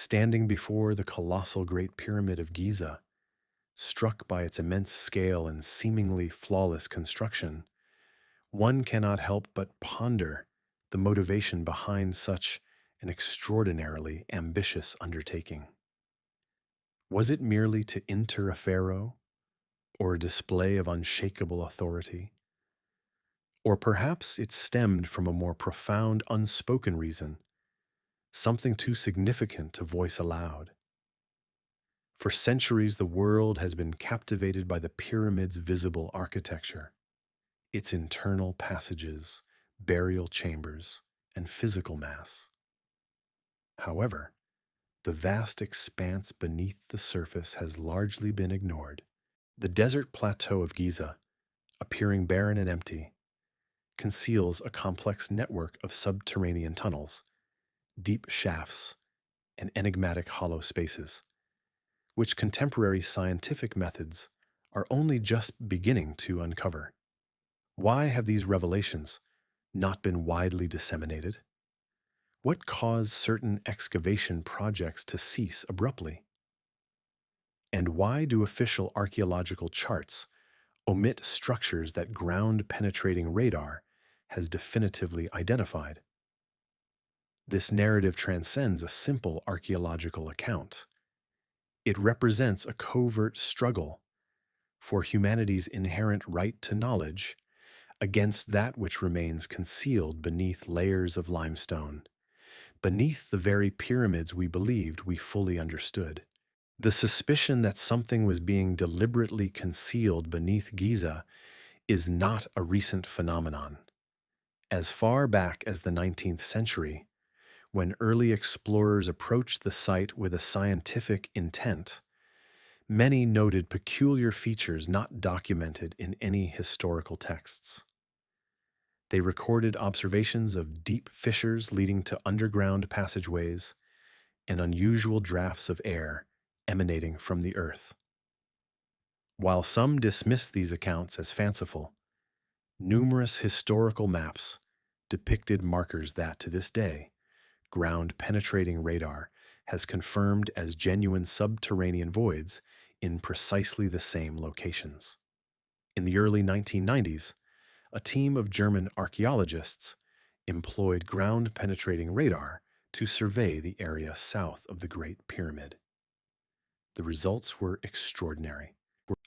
Standing before the colossal Great Pyramid of Giza, struck by its immense scale and seemingly flawless construction, one cannot help but ponder the motivation behind such an extraordinarily ambitious undertaking. Was it merely to enter a pharaoh, or a display of unshakable authority? Or perhaps it stemmed from a more profound, unspoken reason, something too significant to voice aloud. For centuries, the world has been captivated by the pyramid's visible architecture, its internal passages, burial chambers, and physical mass. However, the vast expanse beneath the surface has largely been ignored. The desert plateau of Giza, appearing barren and empty, conceals a complex network of subterranean tunnels, deep shafts, and enigmatic hollow spaces, which contemporary scientific methods are only just beginning to uncover. Why have these revelations not been widely disseminated? What caused certain excavation projects to cease abruptly? And why do official archaeological charts omit structures that ground-penetrating radar has definitively identified? This narrative transcends a simple archaeological account. It represents a covert struggle for humanity's inherent right to knowledge against that which remains concealed beneath layers of limestone, beneath the very pyramids we believed we fully understood. The suspicion that something was being deliberately concealed beneath Giza is not a recent phenomenon. As far back as the 19th century, when early explorers approached the site with a scientific intent, many noted peculiar features not documented in any historical texts. They recorded observations of deep fissures leading to underground passageways and unusual drafts of air emanating from the earth. While some dismissed these accounts as fanciful, numerous historical maps depicted markers that, to this day, ground-penetrating radar has confirmed as genuine subterranean voids in precisely the same locations. In the early 1990s, a team of German archaeologists employed ground-penetrating radar to survey the area south of the Great Pyramid. The results were extraordinary.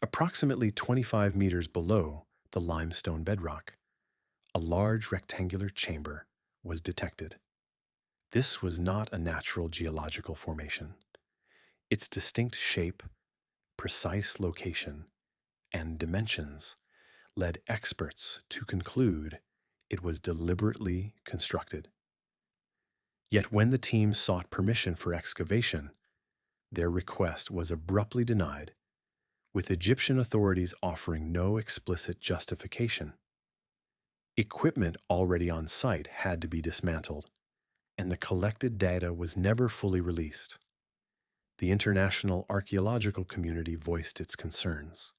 Approximately 25 meters below the limestone bedrock, a large rectangular chamber was detected. This was not a natural geological formation. Its distinct shape, precise location, and dimensions led experts to conclude it was deliberately constructed. Yet when the team sought permission for excavation, their request was abruptly denied, with Egyptian authorities offering no explicit justification. Equipment already on site had to be dismantled, and the collected data was never fully released. The international archaeological community voiced its concerns,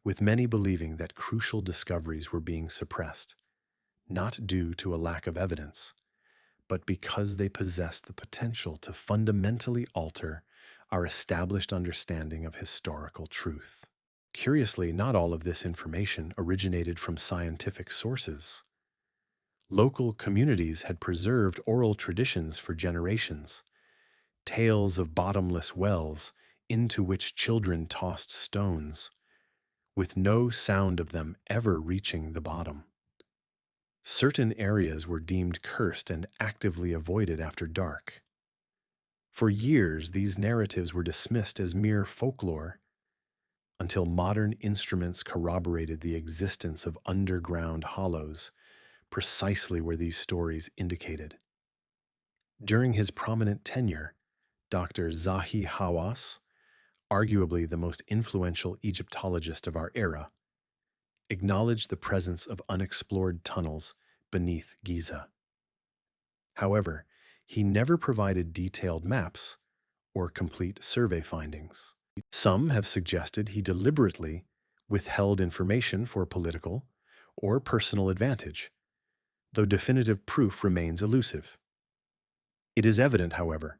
with many believing that crucial discoveries were being suppressed, not due to a lack of evidence, but because they possessed the potential to fundamentally alter our established understanding of historical truth. Curiously, not all of this information originated from scientific sources. Local communities had preserved oral traditions for generations, tales of bottomless wells into which children tossed stones, with no sound of them ever reaching the bottom. Certain areas were deemed cursed and actively avoided after dark. For years, these narratives were dismissed as mere folklore, until modern instruments corroborated the existence of underground hollows, precisely where these stories indicated. During his prominent tenure, Dr. Zahi Hawass, arguably the most influential Egyptologist of our era, acknowledged the presence of unexplored tunnels beneath Giza. However, he never provided detailed maps or complete survey findings. Some have suggested he deliberately withheld information for political or personal advantage, though definitive proof remains elusive. It is evident, however,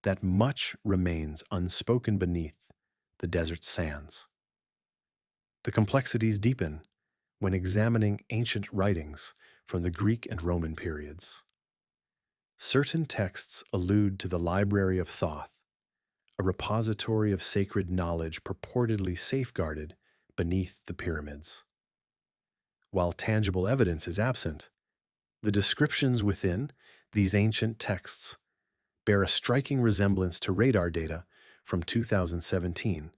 that much remains unspoken beneath the desert sands. The complexities deepen when examining ancient writings from the Greek and Roman periods. Certain texts allude to the Library of Thoth, a repository of sacred knowledge purportedly safeguarded beneath the pyramids. While tangible evidence is absent, the descriptions within these ancient texts bear a striking resemblance to radar data from 2017,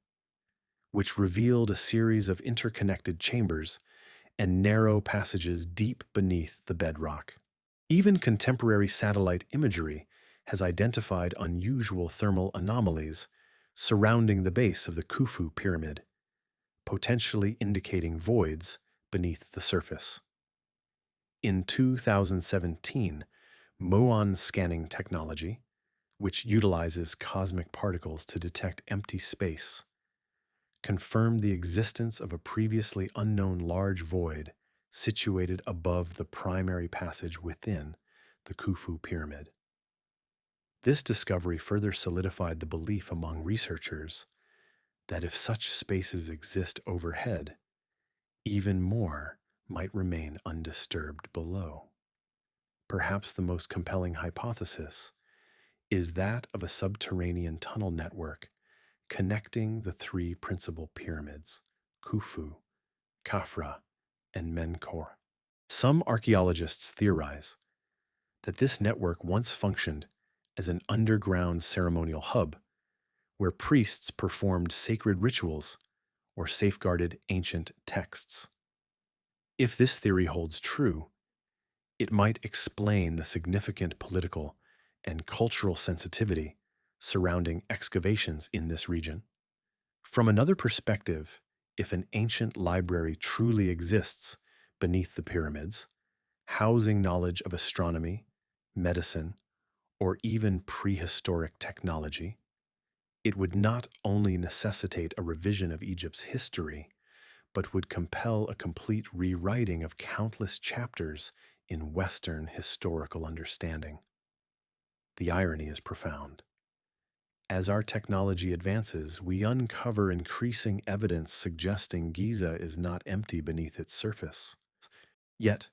which revealed a series of interconnected chambers and narrow passages deep beneath the bedrock. Even contemporary satellite imagery has identified unusual thermal anomalies surrounding the base of the Khufu pyramid, potentially indicating voids beneath the surface. In 2017, muon scanning technology, which utilizes cosmic particles to detect empty space, confirmed the existence of a previously unknown large void situated above the primary passage within the Khufu pyramid. This discovery further solidified the belief among researchers that if such spaces exist overhead, even more might remain undisturbed below. Perhaps the most compelling hypothesis is that of a subterranean tunnel network connecting the three principal pyramids, Khufu, Khafra, and Menkaure. Some archaeologists theorize that this network once functioned as an underground ceremonial hub where priests performed sacred rituals or safeguarded ancient texts. If this theory holds true, it might explain the significant political and cultural sensitivity surrounding excavations in this region. From another perspective, if an ancient library truly exists beneath the pyramids, housing knowledge of astronomy, medicine, or even prehistoric technology, it would not only necessitate a revision of Egypt's history, but would compel a complete rewriting of countless chapters in Western historical understanding. The irony is profound. As our technology advances, we uncover increasing evidence suggesting Giza is not empty beneath its surface. Yet,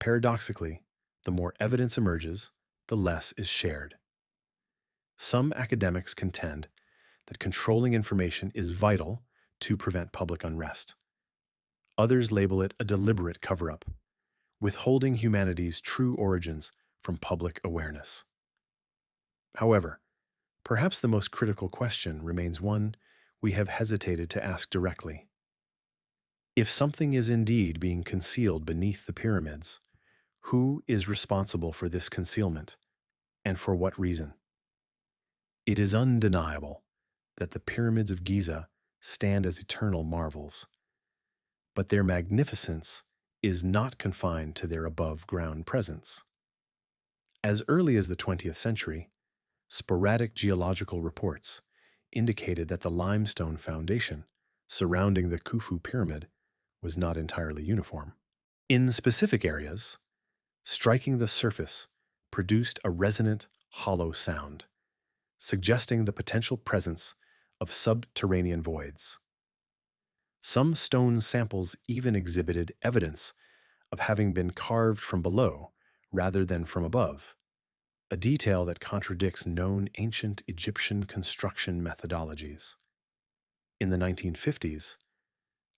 paradoxically, the more evidence emerges, the less is shared. Some academics contend that controlling information is vital to prevent public unrest. Others label it a deliberate cover up, withholding humanity's true origins from public awareness. However, perhaps the most critical question remains one we have hesitated to ask directly. If something is indeed being concealed beneath the pyramids, who is responsible for this concealment, and for what reason? It is undeniable that the pyramids of Giza stand as eternal marvels, but their magnificence is not confined to their above-ground presence. As early as the 20th century, sporadic geological reports indicated that the limestone foundation surrounding the Khufu pyramid was not entirely uniform. In specific areas, striking the surface produced a resonant, hollow sound, suggesting the potential presence of subterranean voids. Some stone samples even exhibited evidence of having been carved from below rather than from above, a detail that contradicts known ancient Egyptian construction methodologies. In the 1950s,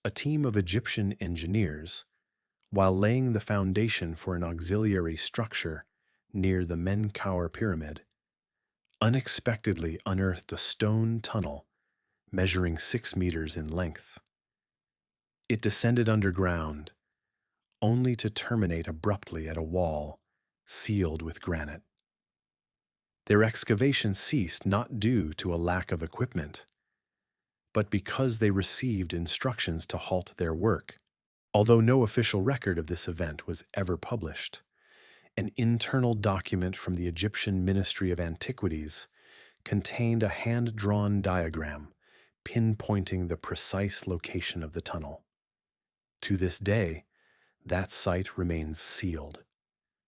a team of Egyptian engineers, while laying the foundation for an auxiliary structure near the Menkaure pyramid, unexpectedly unearthed a stone tunnel measuring 6 meters in length. It descended underground, only to terminate abruptly at a wall sealed with granite. Their excavation ceased not due to a lack of equipment, but because they received instructions to halt their work. Although no official record of this event was ever published, an internal document from the Egyptian Ministry of Antiquities contained a hand-drawn diagram pinpointing the precise location of the tunnel. To this day, that site remains sealed.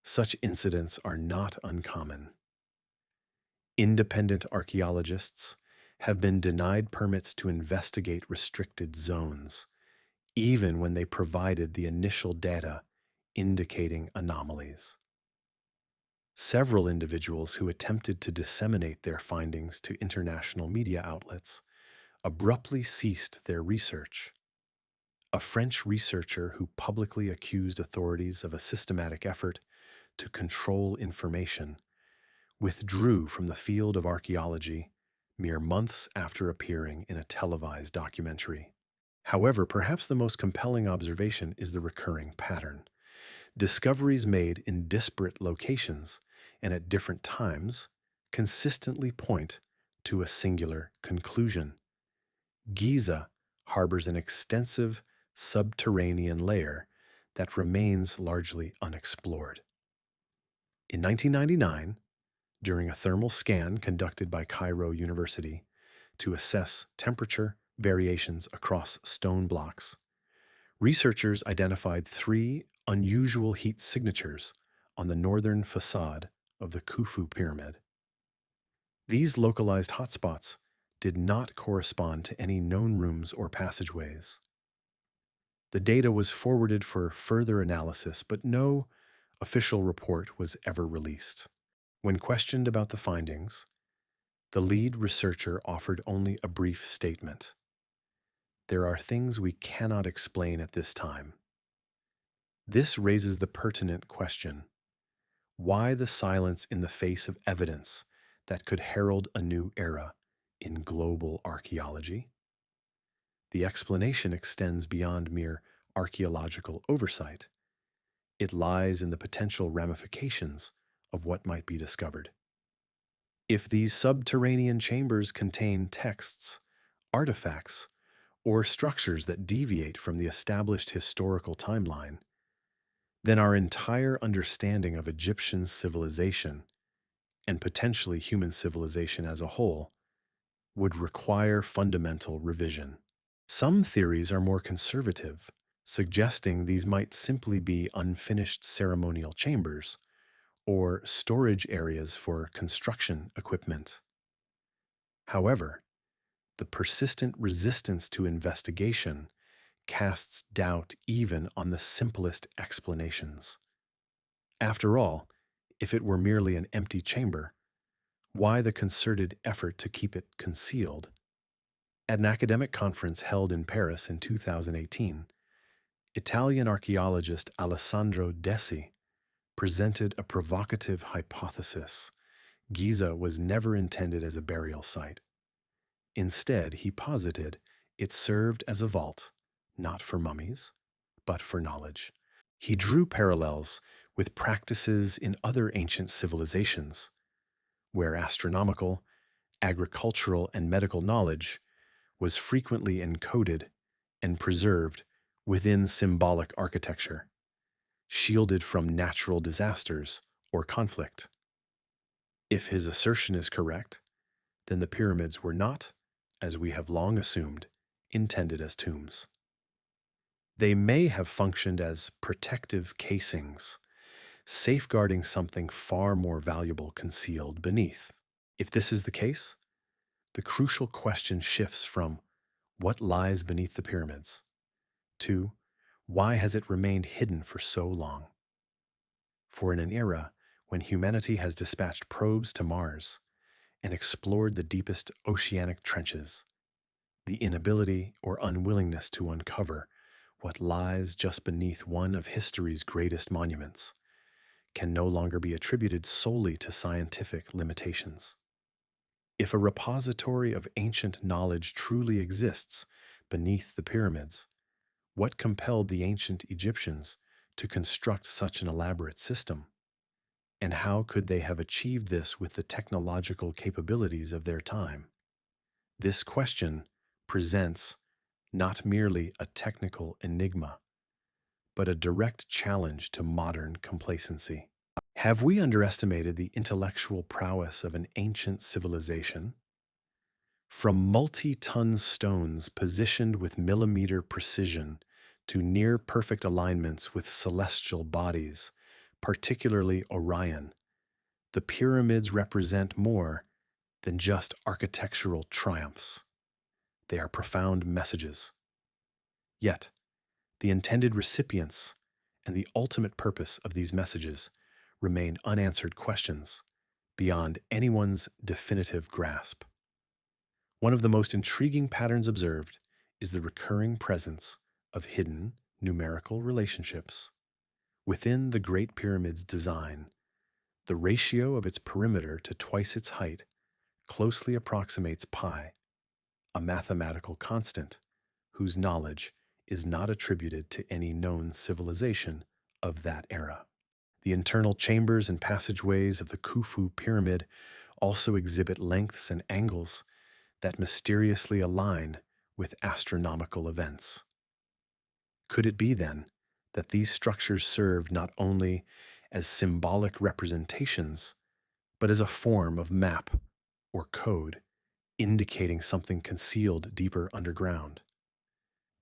Such incidents are not uncommon. Independent archaeologists have been denied permits to investigate restricted zones, even when they provided the initial data indicating anomalies. Several individuals who attempted to disseminate their findings to international media outlets abruptly ceased their research. A French researcher who publicly accused authorities of a systematic effort to control information withdrew from the field of archaeology mere months after appearing in a televised documentary. However, perhaps the most compelling observation is the recurring pattern. Discoveries made in disparate locations and at different times consistently point to a singular conclusion. Giza harbors an extensive subterranean layer that remains largely unexplored. In 1999, during a thermal scan conducted by Cairo University to assess temperature variations across stone blocks, researchers identified three unusual heat signatures on the northern facade of the Khufu pyramid. These localized hotspots did not correspond to any known rooms or passageways. The data was forwarded for further analysis, but no official report was ever released. When questioned about the findings, the lead researcher offered only a brief statement. There are things we cannot explain at this time. This raises the pertinent question: why the silence in the face of evidence that could herald a new era in global archaeology? The explanation extends beyond mere archaeological oversight. It lies in the potential ramifications of what might be discovered. If these subterranean chambers contain texts, artifacts, or structures that deviate from the established historical timeline, then our entire understanding of Egyptian civilization, and potentially human civilization as a whole, would require fundamental revision. Some theories are more conservative, suggesting these might simply be unfinished ceremonial chambers or storage areas for construction equipment. However, the persistent resistance to investigation casts doubt even on the simplest explanations. After all, if it were merely an empty chamber, why the concerted effort to keep it concealed? At an academic conference held in Paris in 2018, Italian archaeologist Alessandro Desi presented a provocative hypothesis. Giza was never intended as a burial site. Instead, he posited it served as a vault, not for mummies, but for knowledge. He drew parallels with practices in other ancient civilizations, where astronomical, agricultural, and medical knowledge was frequently encoded and preserved within symbolic architecture, shielded from natural disasters or conflict. If his assertion is correct, then the pyramids were not, as we have long assumed, intended as tombs. They may have functioned as protective casings, safeguarding something far more valuable concealed beneath. If this is the case, the crucial question shifts from what lies beneath the pyramids to why has it remained hidden for so long? For in an era when humanity has dispatched probes to Mars and explored the deepest oceanic trenches, the inability or unwillingness to uncover what lies just beneath one of history's greatest monuments can no longer be attributed solely to scientific limitations. If a repository of ancient knowledge truly exists beneath the pyramids, what compelled the ancient Egyptians to construct such an elaborate system? And how could they have achieved this with the technological capabilities of their time? This question presents not merely a technical enigma, but a direct challenge to modern complacency. Have we underestimated the intellectual prowess of an ancient civilization? From multi-ton stones positioned with millimeter precision to near-perfect alignments with celestial bodies, particularly Orion, the pyramids represent more than just architectural triumphs. They are profound messages. Yet, the intended recipients and the ultimate purpose of these messages remain unanswered questions beyond anyone's definitive grasp. One of the most intriguing patterns observed is the recurring presence of hidden numerical relationships. Within the Great Pyramid's design, the ratio of its perimeter to twice its height closely approximates pi, a mathematical constant whose knowledge is not attributed to any known civilization of that era. The internal chambers and passageways of the Khufu pyramid also exhibit lengths and angles that mysteriously align with astronomical events. Could it be, then, that these structures served not only as symbolic representations, but as a form of map or code indicating something concealed deeper underground?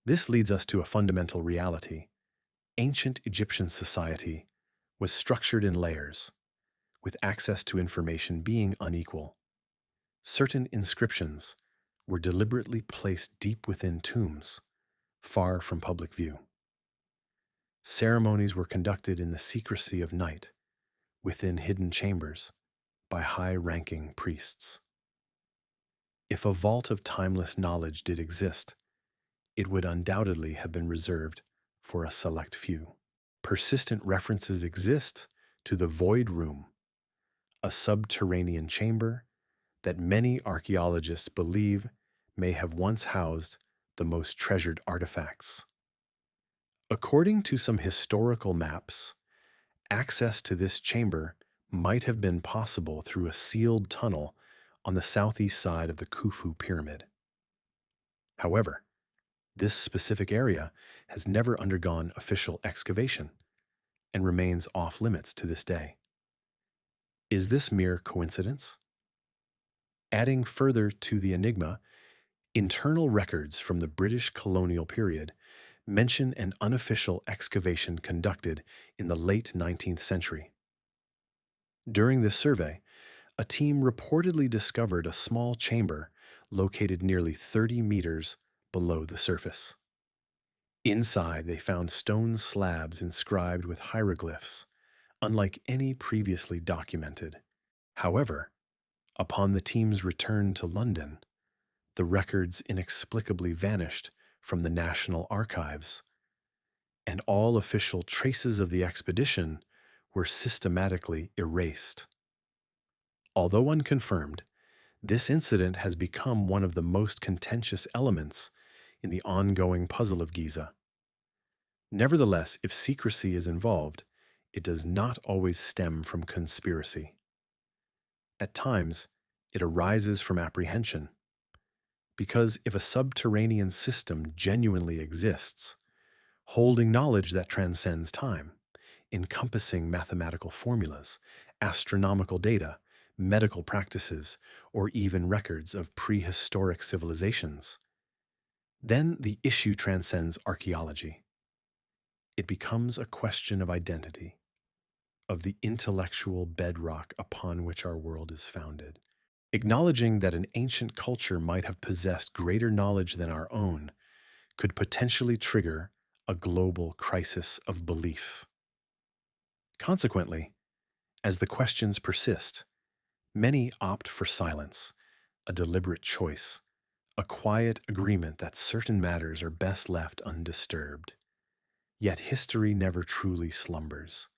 This leads us to a fundamental reality. Ancient Egyptian society was structured in layers, with access to information being unequal. Certain inscriptions were deliberately placed deep within tombs, far from public view. Ceremonies were conducted in the secrecy of night, within hidden chambers, by high-ranking priests. If a vault of timeless knowledge did exist, it would undoubtedly have been reserved for a select few. Persistent references exist to the Void Room, a subterranean chamber that many archaeologists believe may have once housed the most treasured artifacts. According to some historical maps, access to this chamber might have been possible through a sealed tunnel on the southeast side of the Khufu pyramid. However, this specific area has never undergone official excavation and remains off limits to this day. Is this mere coincidence? Adding further to the enigma, internal records from the British colonial period mention an unofficial excavation conducted in the late 19th century. During this survey, a team reportedly discovered a small chamber located nearly 30 meters below the surface. Inside, they found stone slabs inscribed with hieroglyphs, unlike any previously documented. However, upon the team's return to London, the records inexplicably vanished from the National Archives, and all official traces of the expedition were systematically erased. Although unconfirmed, this incident has become one of the most contentious elements in the ongoing puzzle of Giza. Nevertheless, if secrecy is involved, it does not always stem from conspiracy. At times, it arises from apprehension. Because if a subterranean system genuinely exists, holding knowledge that transcends time, encompassing mathematical formulas, astronomical data, medical practices, or even records of prehistoric civilizations, then the issue transcends archaeology. It becomes a question of identity, of the intellectual bedrock upon which our world is founded. Acknowledging that an ancient culture might have possessed greater knowledge than our own could potentially trigger a global crisis of belief. Consequently, as the questions persist, many opt for silence, a deliberate choice, a quiet agreement that certain matters are best left undisturbed. Yet history never truly slumbers.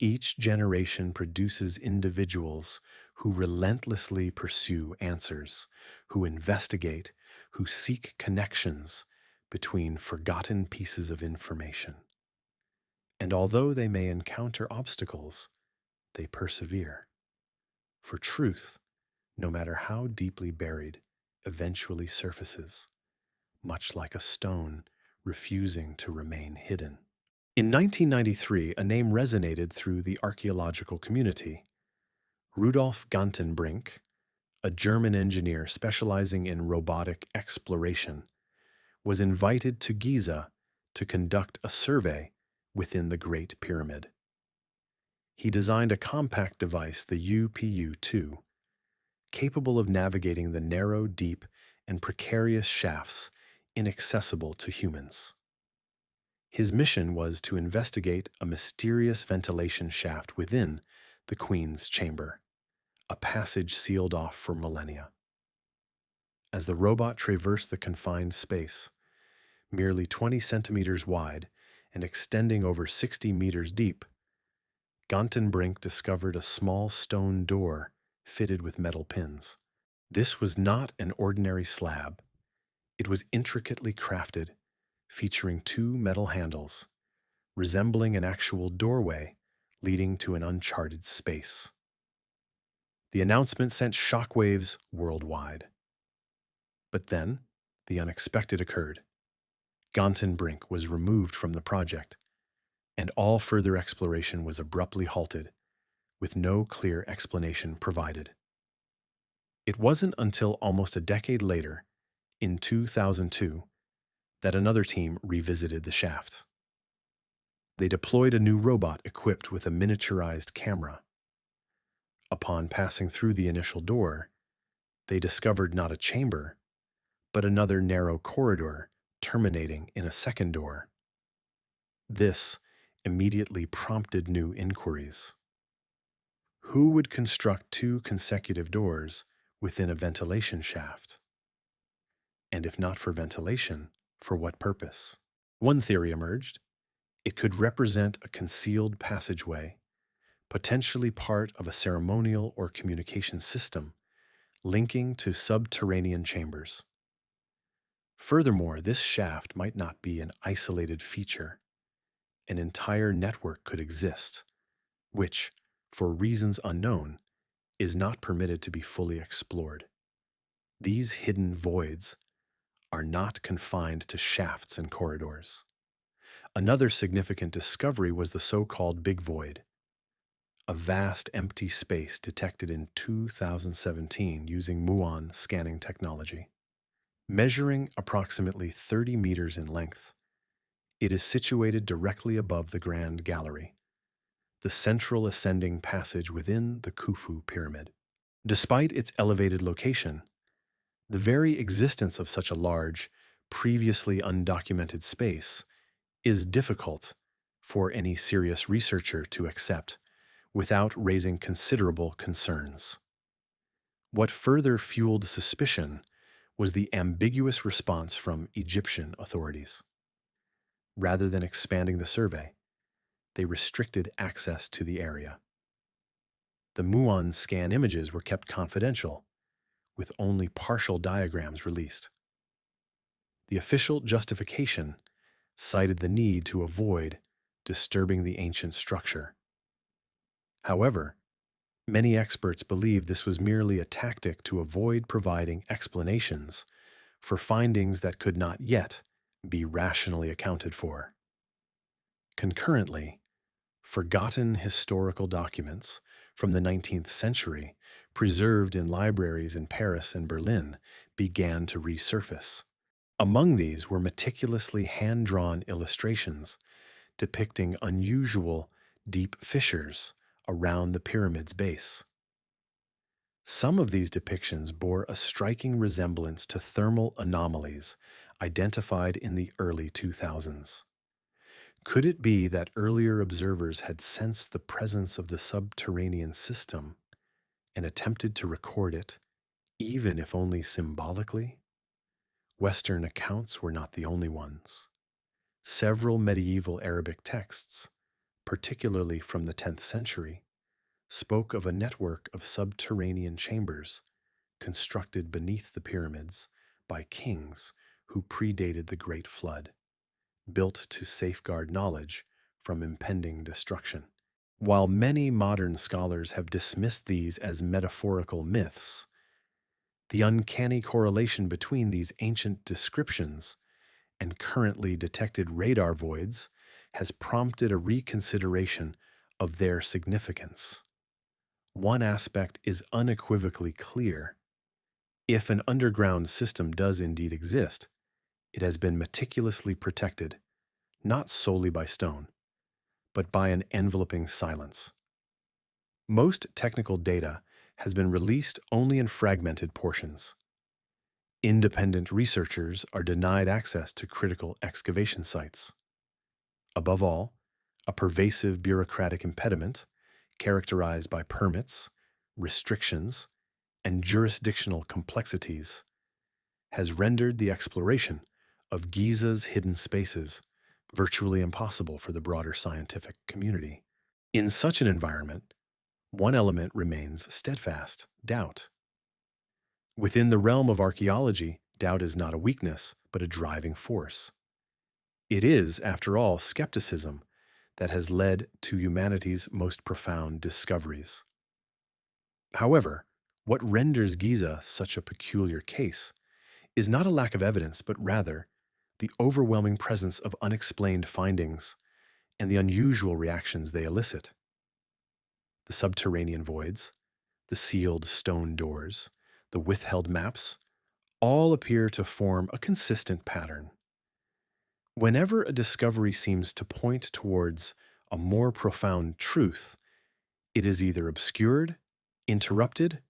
Each generation produces individuals who relentlessly pursue answers, who investigate, who seek connections between forgotten pieces of information. And although they may encounter obstacles, they persevere. For truth, no matter how deeply buried, eventually surfaces, much like a stone refusing to remain hidden. In 1993, a name resonated through the archaeological community. Rudolf Gantenbrink, a German engineer specializing in robotic exploration, was invited to Giza to conduct a survey within the Great Pyramid. He designed a compact device, the UPU-2, capable of navigating the narrow, deep, and precarious shafts inaccessible to humans. His mission was to investigate a mysterious ventilation shaft within the Queen's chamber, a passage sealed off for millennia. As the robot traversed the confined space, merely 20 centimeters wide and extending over 60 meters deep, Gantenbrink discovered a small stone door fitted with metal pins. This was not an ordinary slab. It was intricately crafted, featuring two metal handles, resembling an actual doorway leading to an uncharted space. The announcement sent shockwaves worldwide. But then, the unexpected occurred. Gantenbrink was removed from the project, and all further exploration was abruptly halted, with no clear explanation provided. It wasn't until almost a decade later, in 2002, that another team revisited the shaft. They deployed a new robot equipped with a miniaturized camera. Upon passing through the initial door, they discovered not a chamber, but another narrow corridor terminating in a second door. This immediately prompted new inquiries. Who would construct two consecutive doors within a ventilation shaft? And if not for ventilation, for what purpose? One theory emerged. It could represent a concealed passageway, potentially part of a ceremonial or communication system linking to subterranean chambers. Furthermore, this shaft might not be an isolated feature. An entire network could exist, which, for reasons unknown, is not permitted to be fully explored. These hidden voids are not confined to shafts and corridors. Another significant discovery was the so-called Big Void, a vast empty space detected in 2017 using muon scanning technology. Measuring approximately 30 meters in length, it is situated directly above the Grand Gallery, the central ascending passage within the Khufu pyramid. Despite its elevated location, the very existence of such a large, previously undocumented space is difficult for any serious researcher to accept without raising considerable concerns. What further fueled suspicion was the ambiguous response from Egyptian authorities. Rather than expanding the survey, they restricted access to the area. The muon scan images were kept confidential, with only partial diagrams released. The official justification cited the need to avoid disturbing the ancient structure. However, many experts believe this was merely a tactic to avoid providing explanations for findings that could not yet be rationally accounted for. Concurrently, forgotten historical documents from the 19th century, preserved in libraries in Paris and Berlin, began to resurface. Among these were meticulously hand-drawn illustrations depicting unusual deep fissures around the pyramid's base. Some of these depictions bore a striking resemblance to thermal anomalies identified in the early 2000s. Could it be that earlier observers had sensed the presence of the subterranean system and attempted to record it, even if only symbolically? Western accounts were not the only ones. Several medieval Arabic texts, particularly from the 10th century, spoke of a network of subterranean chambers constructed beneath the pyramids by kings who predated the Great Flood, built to safeguard knowledge from impending destruction. While many modern scholars have dismissed these as metaphorical myths, the uncanny correlation between these ancient descriptions and currently detected radar voids has prompted a reconsideration of their significance. One aspect is unequivocally clear. If an underground system does indeed exist, it has been meticulously protected, not solely by stone, but by an enveloping silence. Most technical data has been released only in fragmented portions. Independent researchers are denied access to critical excavation sites. Above all, a pervasive bureaucratic impediment, characterized by permits, restrictions, and jurisdictional complexities, has rendered the exploration of Giza's hidden spaces virtually impossible for the broader scientific community. In such an environment, one element remains steadfast: doubt. Within the realm of archaeology, doubt is not a weakness, but a driving force. It is, after all, skepticism that has led to humanity's most profound discoveries. However, what renders Giza such a peculiar case is not a lack of evidence, but rather the overwhelming presence of unexplained findings and the unusual reactions they elicit. The subterranean voids, the sealed stone doors, the withheld maps, all appear to form a consistent pattern. Whenever a discovery seems to point towards a more profound truth, it is either obscured, interrupted,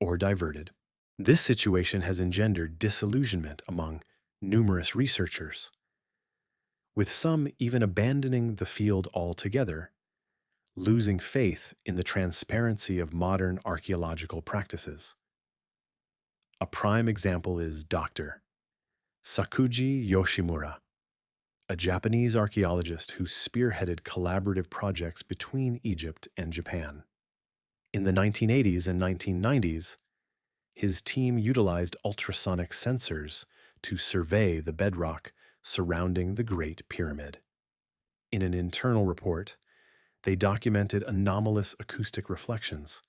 or diverted. This situation has engendered disillusionment among numerous researchers, with some even abandoning the field altogether, losing faith in the transparency of modern archaeological practices. A prime example is Dr. Sakuji Yoshimura, a Japanese archaeologist who spearheaded collaborative projects between Egypt and Japan. In the 1980s and 1990s, his team utilized ultrasonic sensors to survey the bedrock surrounding the Great Pyramid. In an internal report, they documented anomalous acoustic reflections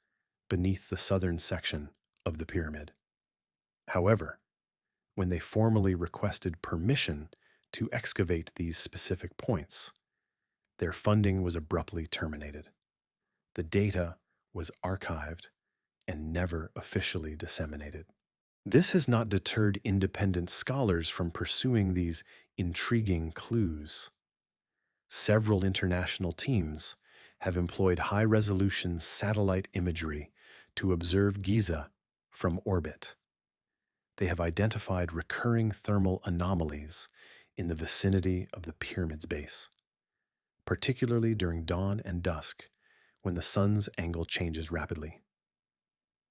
beneath the southern section of the pyramid. However, when they formally requested permission to excavate these specific points, their funding was abruptly terminated. The data was archived and never officially disseminated. This has not deterred independent scholars from pursuing these intriguing clues. Several international teams have employed high-resolution satellite imagery to observe Giza from orbit. They have identified recurring thermal anomalies in the vicinity of the pyramid's base, particularly during dawn and dusk when the sun's angle changes rapidly.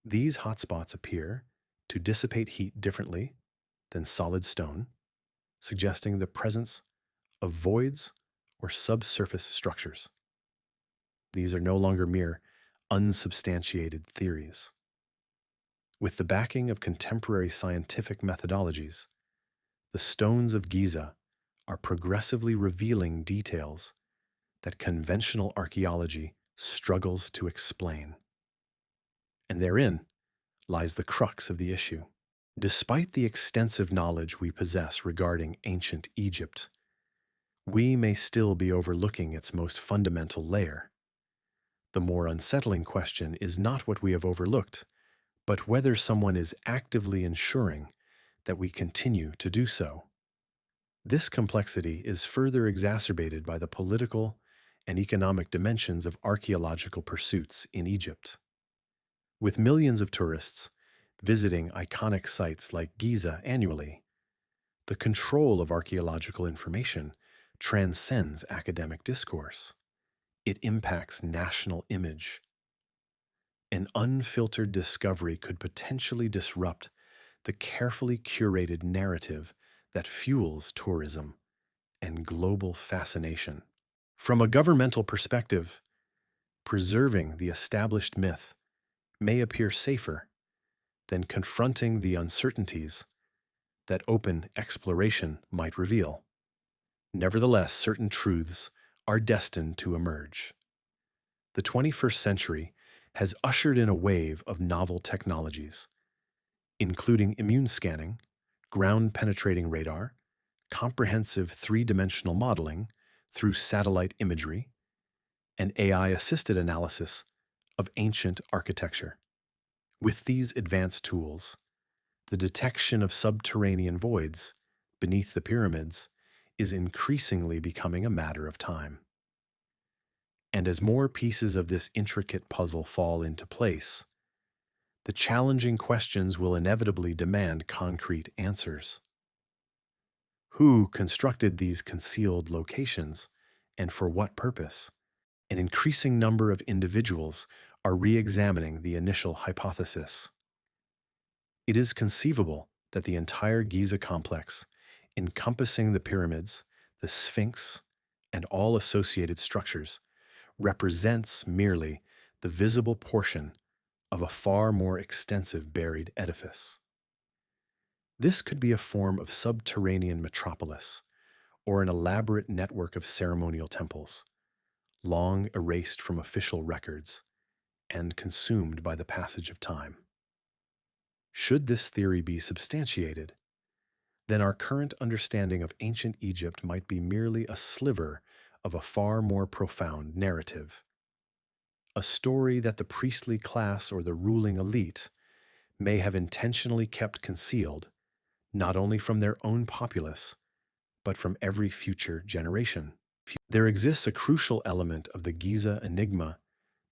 These hotspots appear to dissipate heat differently than solid stone, suggesting the presence of voids or subsurface structures. These are no longer mere unsubstantiated theories. With the backing of contemporary scientific methodologies, the stones of Giza are progressively revealing details that conventional archaeology struggles to explain. And therein lies the crux of the issue. Despite the extensive knowledge we possess regarding ancient Egypt, we may still be overlooking its most fundamental layer. The more unsettling question is not what we have overlooked, but whether someone is actively ensuring that we continue to do so. This complexity is further exacerbated by the political and economic dimensions of archaeological pursuits in Egypt. With millions of tourists visiting iconic sites like Giza annually, the control of archaeological information transcends academic discourse. It impacts national image. An unfiltered discovery could potentially disrupt the carefully curated narrative that fuels tourism and global fascination. From a governmental perspective, preserving the established myth may appear safer than confronting the uncertainties that open exploration might reveal. Nevertheless, certain truths are destined to emerge. The 21st century has ushered in a wave of novel technologies, including immune scanning, ground-penetrating radar, comprehensive three-dimensional modeling through satellite imagery, and AI-assisted analysis of ancient architecture. With these advanced tools, the detection of subterranean voids beneath the pyramids is increasingly becoming a matter of time. And as more pieces of this intricate puzzle fall into place, The challenging questions will inevitably demand concrete answers. Who constructed these concealed locations, and for what purpose? An increasing number of individuals are re-examining the initial hypothesis. It is conceivable that the entire Giza complex, encompassing the pyramids, the Sphinx, and all associated structures, represents merely the visible portion of a far more extensive buried edifice. This could be a form of subterranean metropolis or an elaborate network of ceremonial temples, long erased from official records and consumed by the passage of time. Should this theory be substantiated, then our current understanding of ancient Egypt might be merely a sliver of a far more profound narrative. A story that the priestly class or the ruling elite may have intentionally kept concealed, not only from their own populace, but from every future generation. There exists a crucial element of the Giza enigma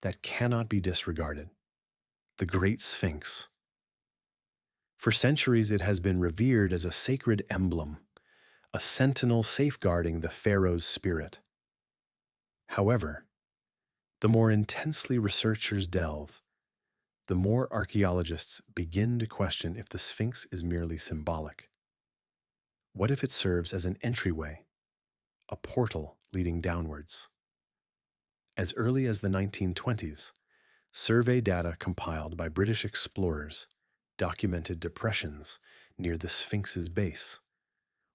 that cannot be disregarded: the Great Sphinx. For centuries, it has been revered as a sacred emblem, a sentinel safeguarding the pharaoh's spirit. However, the more intensely researchers delve, the more archaeologists begin to question if the Sphinx is merely symbolic. What if it serves as an entryway, a portal leading downwards? As early as the 1920s, survey data compiled by British explorers documented depressions near the Sphinx's base,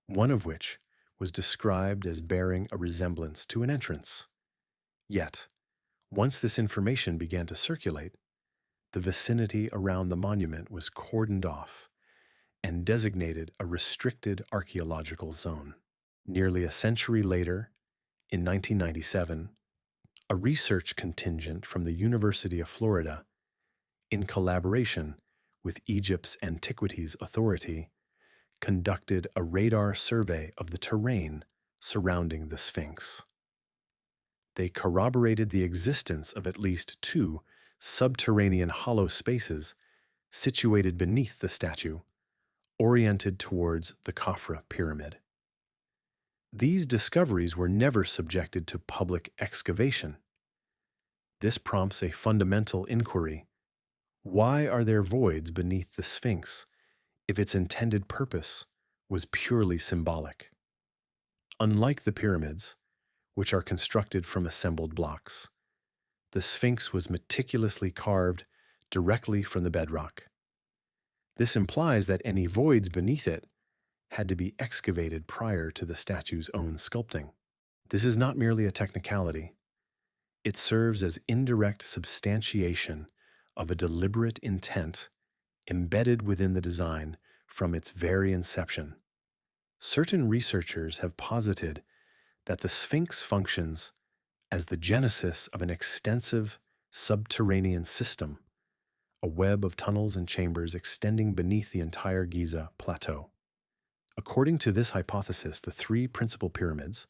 one of which was described as bearing a resemblance to an entrance. Yet, once this information began to circulate, the vicinity around the monument was cordoned off and designated a restricted archaeological zone. Nearly a century later, in 1997, a research contingent from the University of Florida, in collaboration with Egypt's Antiquities Authority, conducted a radar survey of the terrain surrounding the Sphinx. They corroborated the existence of at least two subterranean hollow spaces situated beneath the statue, oriented towards the Khafra pyramid. These discoveries were never subjected to public excavation. This prompts a fundamental inquiry: why are there voids beneath the Sphinx if its intended purpose was purely symbolic? Unlike the pyramids, which are constructed from assembled blocks, the Sphinx was meticulously carved directly from the bedrock. This implies that any voids beneath it had to be excavated prior to the statue's own sculpting. This is not merely a technicality. It serves as indirect substantiation of a deliberate intent embedded within the design from its very inception. Certain researchers have posited that the Sphinx functions as the genesis of an extensive subterranean system, a web of tunnels and chambers extending beneath the entire Giza plateau. According to this hypothesis, the three principal pyramids,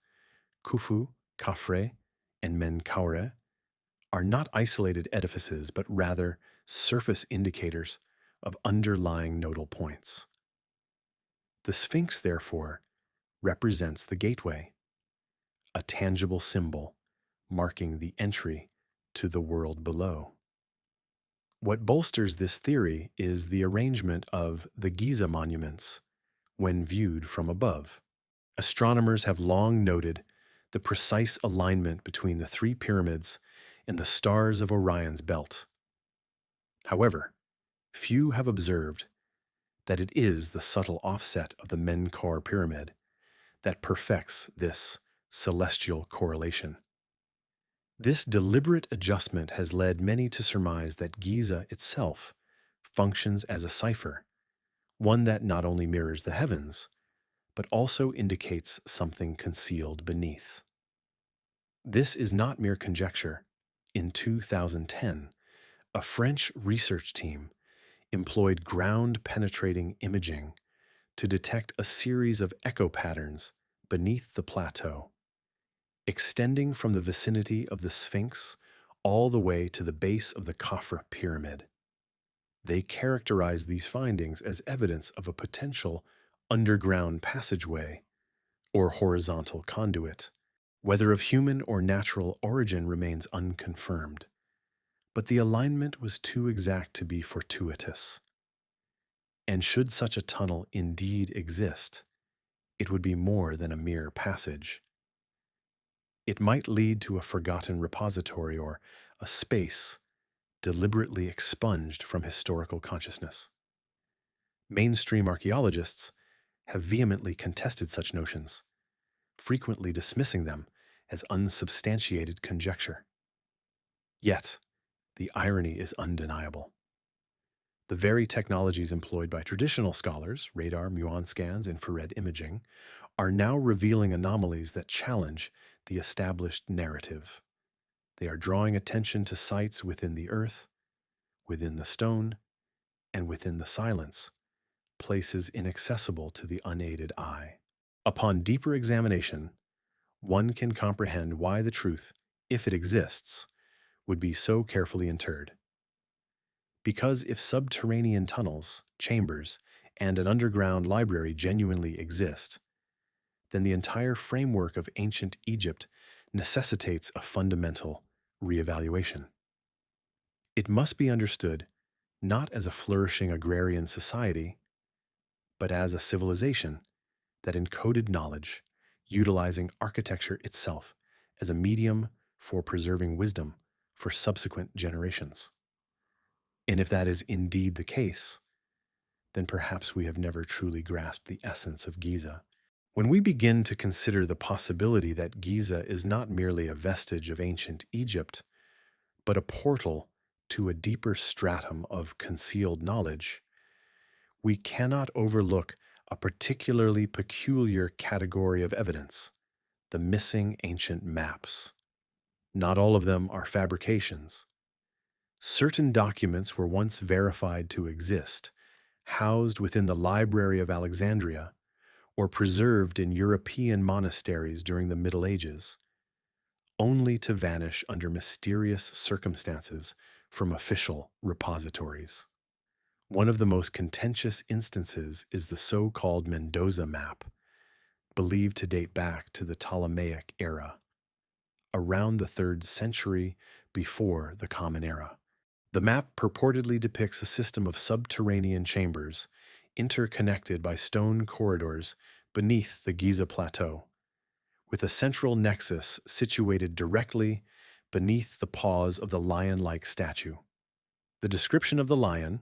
Khufu, Khafre, and Menkaure, are not isolated edifices, but rather surface indicators of underlying nodal points. The Sphinx, therefore, represents the gateway, a tangible symbol marking the entry to the world below. What bolsters this theory is the arrangement of the Giza monuments when viewed from above. Astronomers have long noted the precise alignment between the three pyramids and the stars of Orion's belt. However, few have observed that it is the subtle offset of the Menkaure pyramid that perfects this celestial correlation. This deliberate adjustment has led many to surmise that Giza itself functions as a cipher, one that not only mirrors the heavens, but also indicates something concealed beneath. This is not mere conjecture. In 2010, a French research team employed ground-penetrating imaging to detect a series of echo patterns beneath the plateau, extending from the vicinity of the Sphinx all the way to the base of the Khafra pyramid. They characterize these findings as evidence of a potential underground passageway or horizontal conduit. Whether of human or natural origin remains unconfirmed, but the alignment was too exact to be fortuitous. And should such a tunnel indeed exist, it would be more than a mere passage. It might lead to a forgotten repository or a space deliberately expunged from historical consciousness. Mainstream archaeologists have vehemently contested such notions, frequently dismissing them as unsubstantiated conjecture. Yet, the irony is undeniable. The very technologies employed by traditional scholars, radar, muon scans, infrared imaging, are now revealing anomalies that challenge the established narrative. They are drawing attention to sites within the earth, within the stone, and within the silence, places inaccessible to the unaided eye. Upon deeper examination, one can comprehend why the truth, if it exists, would be so carefully interred. Because if subterranean tunnels, chambers, and an underground library genuinely exist, then the entire framework of ancient Egypt necessitates a fundamental reevaluation. It must be understood not as a flourishing agrarian society, but as a civilization that encoded knowledge, utilizing architecture itself as a medium for preserving wisdom for subsequent generations. And if that is indeed the case, then perhaps we have never truly grasped the essence of Giza. When we begin to consider the possibility that Giza is not merely a vestige of ancient Egypt, but a portal to a deeper stratum of concealed knowledge, we cannot overlook a particularly peculiar category of evidence: the missing ancient maps. Not all of them are fabrications. Certain documents were once verified to exist, housed within the Library of Alexandria, or preserved in European monasteries during the Middle Ages, only to vanish under mysterious circumstances from official repositories. One of the most contentious instances is the so-called Mendoza map, believed to date back to the Ptolemaic era, around the 3rd century before the Common Era. The map purportedly depicts a system of subterranean chambers interconnected by stone corridors beneath the Giza Plateau, with a central nexus situated directly beneath the paws of the lion-like statue. The description of the lion,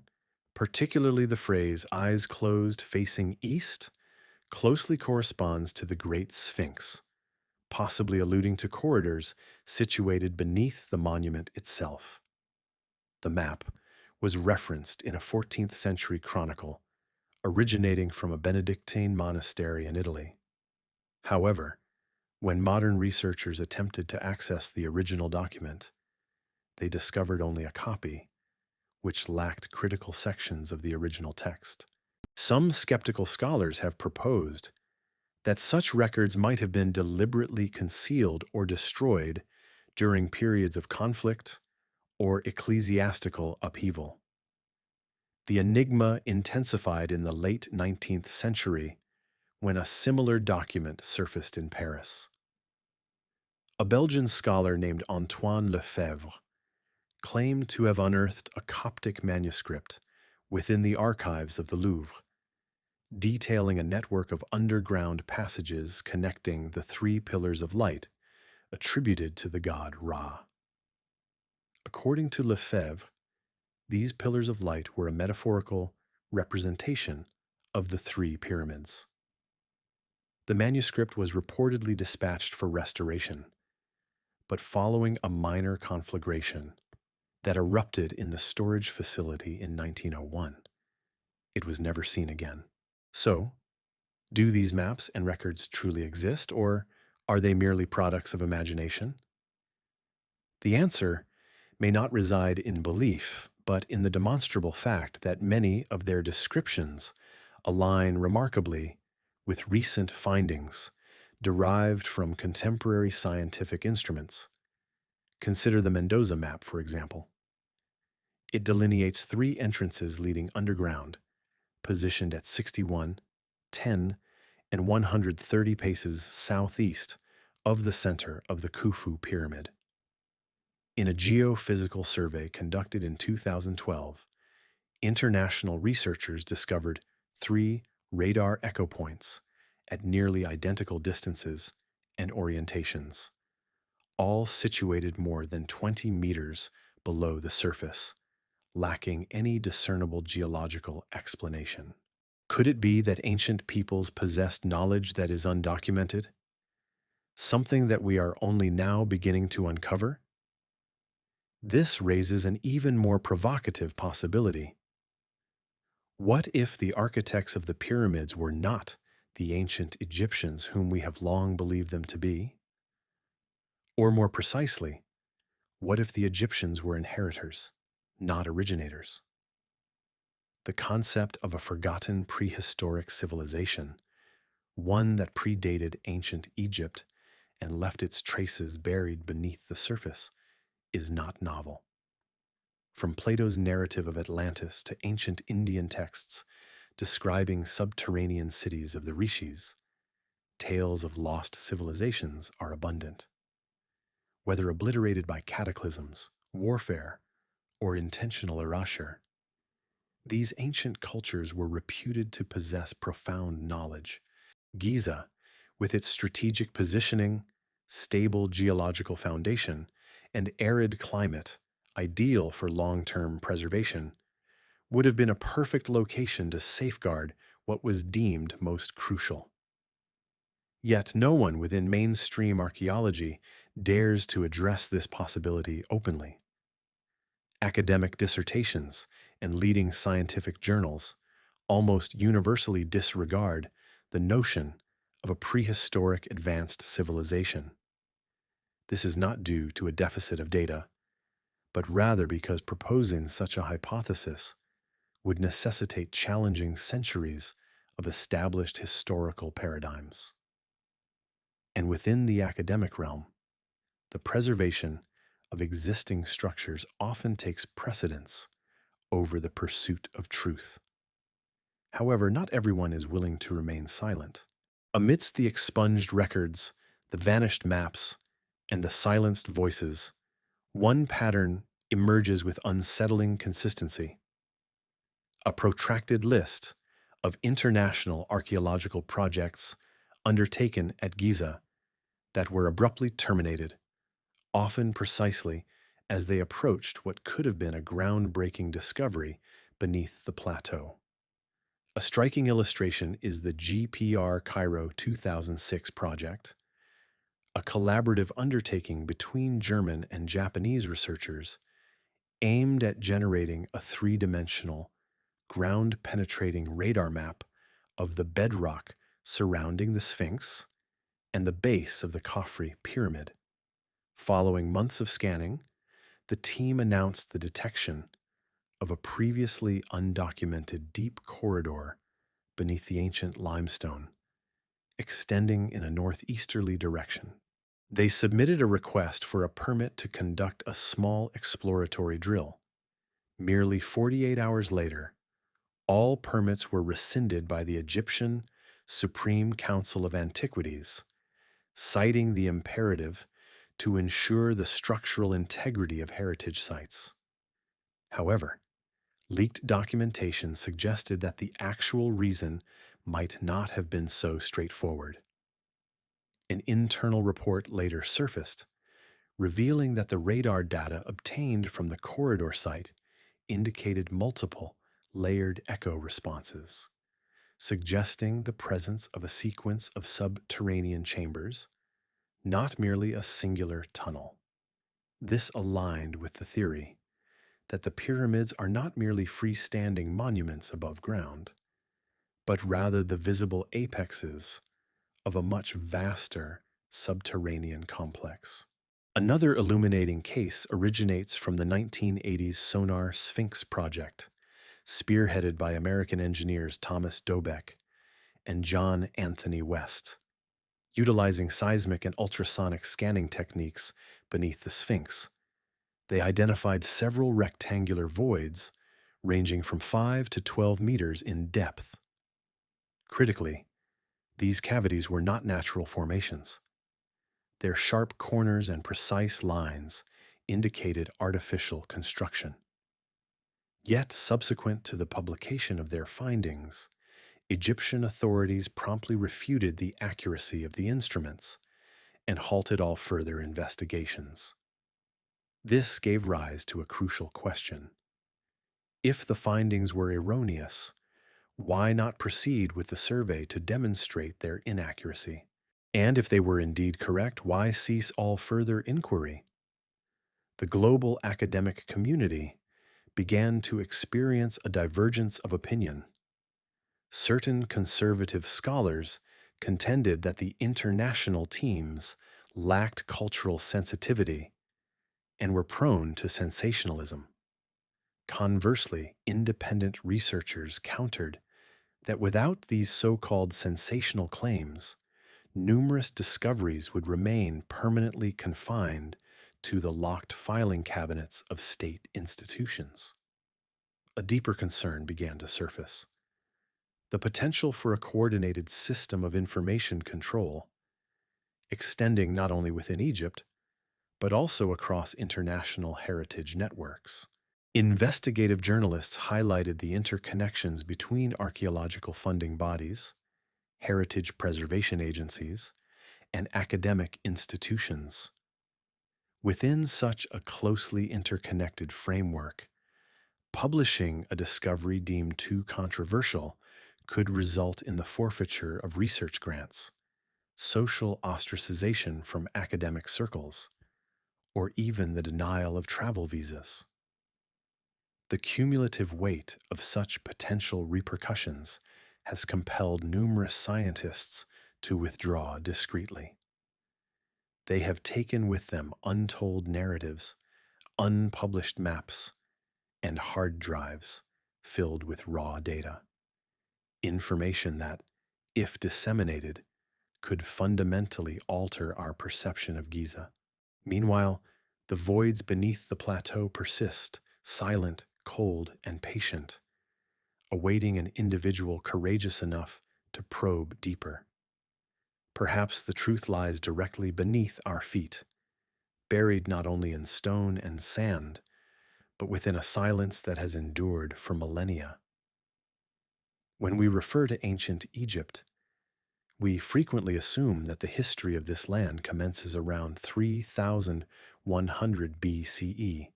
particularly the phrase "eyes closed facing east," closely corresponds to the Great Sphinx, possibly alluding to corridors situated beneath the monument itself. The map was referenced in a 14th century chronicle originating from a Benedictine monastery in Italy. However, when modern researchers attempted to access the original document, they discovered only a copy, which lacked critical sections of the original text. Some skeptical scholars have proposed that such records might have been deliberately concealed or destroyed during periods of conflict or ecclesiastical upheaval. The enigma intensified in the late 19th century when a similar document surfaced in Paris. A Belgian scholar named Antoine Lefebvre claimed to have unearthed a Coptic manuscript within the archives of the Louvre, detailing a network of underground passages connecting the 3 pillars of light attributed to the god Ra. According to Lefebvre, these pillars of light were a metaphorical representation of the 3 pyramids. The manuscript was reportedly dispatched for restoration, but following a minor conflagration that erupted in the storage facility in 1901, it was never seen again. So, do these maps and records truly exist, or are they merely products of imagination? The answer may not reside in belief, but in the demonstrable fact that many of their descriptions align remarkably with recent findings derived from contemporary scientific instruments. Consider the Mendoza map, for example. It delineates three entrances leading underground, positioned at 61, 10, and 130 paces southeast of the center of the Khufu Pyramid. In a geophysical survey conducted in 2012, international researchers discovered three radar echo points at nearly identical distances and orientations, all situated more than 20 meters below the surface, lacking any discernible geological explanation. Could it be that ancient peoples possessed knowledge that is undocumented? Something that we are only now beginning to uncover? This raises an even more provocative possibility. What if the architects of the pyramids were not the ancient Egyptians whom we have long believed them to be? Or more precisely, what if the Egyptians were inheritors, not originators? The concept of a forgotten prehistoric civilization, one that predated ancient Egypt and left its traces buried beneath the surface, is not novel. From Plato's narrative of Atlantis to ancient Indian texts describing subterranean cities of the rishis, tales of lost civilizations are abundant. Whether obliterated by cataclysms, warfare, or intentional erasure, these ancient cultures were reputed to possess profound knowledge. Giza, with its strategic positioning, stable geological foundation, and arid climate, ideal for long-term preservation, would have been a perfect location to safeguard what was deemed most crucial. Yet no one within mainstream archaeology dares to address this possibility openly. Academic dissertations and leading scientific journals almost universally disregard the notion of a prehistoric advanced civilization. This is not due to a deficit of data, but rather because proposing such a hypothesis would necessitate challenging centuries of established historical paradigms. And within the academic realm, the preservation of existing structures often takes precedence over the pursuit of truth. However, not everyone is willing to remain silent. Amidst the expunged records, the vanished maps, and the silenced voices, one pattern emerges with unsettling consistency: a protracted list of international archaeological projects undertaken at Giza that were abruptly terminated, often precisely as they approached what could have been a groundbreaking discovery beneath the plateau. A striking illustration is the GPR Cairo 2006 project, a collaborative undertaking between German and Japanese researchers aimed at generating a three-dimensional, ground-penetrating radar map of the bedrock surrounding the Sphinx and the base of the Khafre pyramid. Following months of scanning, the team announced the detection of a previously undocumented deep corridor beneath the ancient limestone, extending in a northeasterly direction. They submitted a request for a permit to conduct a small exploratory drill. Merely 48 hours later, all permits were rescinded by the Egyptian Supreme Council of Antiquities, citing the imperative to ensure the structural integrity of heritage sites. However, leaked documentation suggested that the actual reason might not have been so straightforward. An internal report later surfaced, revealing that the radar data obtained from the corridor site indicated multiple layered echo responses, suggesting the presence of a sequence of subterranean chambers, not merely a singular tunnel. This aligned with the theory that the pyramids are not merely freestanding monuments above ground, but rather the visible apexes of a much vaster subterranean complex. Another illuminating case originates from the 1980s Sonar Sphinx project, spearheaded by American engineers Thomas Dobeck and John Anthony West. Utilizing seismic and ultrasonic scanning techniques beneath the Sphinx, They identified several rectangular voids ranging from 5 to 12 meters in depth. Critically, these cavities were not natural formations. Their sharp corners and precise lines indicated artificial construction. Yet, subsequent to the publication of their findings, Egyptian authorities promptly refuted the accuracy of the instruments and halted all further investigations. This gave rise to a crucial question. If the findings were erroneous, why not proceed with the survey to demonstrate their inaccuracy? And if they were indeed correct, why cease all further inquiry? The global academic community began to experience a divergence of opinion. Certain conservative scholars contended that the international teams lacked cultural sensitivity and were prone to sensationalism. Conversely, independent researchers countered that without these so-called sensational claims, numerous discoveries would remain permanently confined to the locked filing cabinets of state institutions. A deeper concern began to surface: the potential for a coordinated system of information control, extending not only within Egypt, but also across international heritage networks. Investigative journalists highlighted the interconnections between archaeological funding bodies, heritage preservation agencies, and academic institutions. Within such a closely interconnected framework, publishing a discovery deemed too controversial could result in the forfeiture of research grants, social ostracization from academic circles, or even the denial of travel visas. The cumulative weight of such potential repercussions has compelled numerous scientists to withdraw discreetly. They have taken with them untold narratives, unpublished maps, and hard drives filled with raw data. Information that, if disseminated, could fundamentally alter our perception of Giza. Meanwhile, the voids beneath the plateau persist, silent, cold, and patient, awaiting an individual courageous enough to probe deeper. Perhaps the truth lies directly beneath our feet, buried not only in stone and sand, but within a silence that has endured for millennia. When we refer to ancient Egypt, we frequently assume that the history of this land commences around 3100 BCE,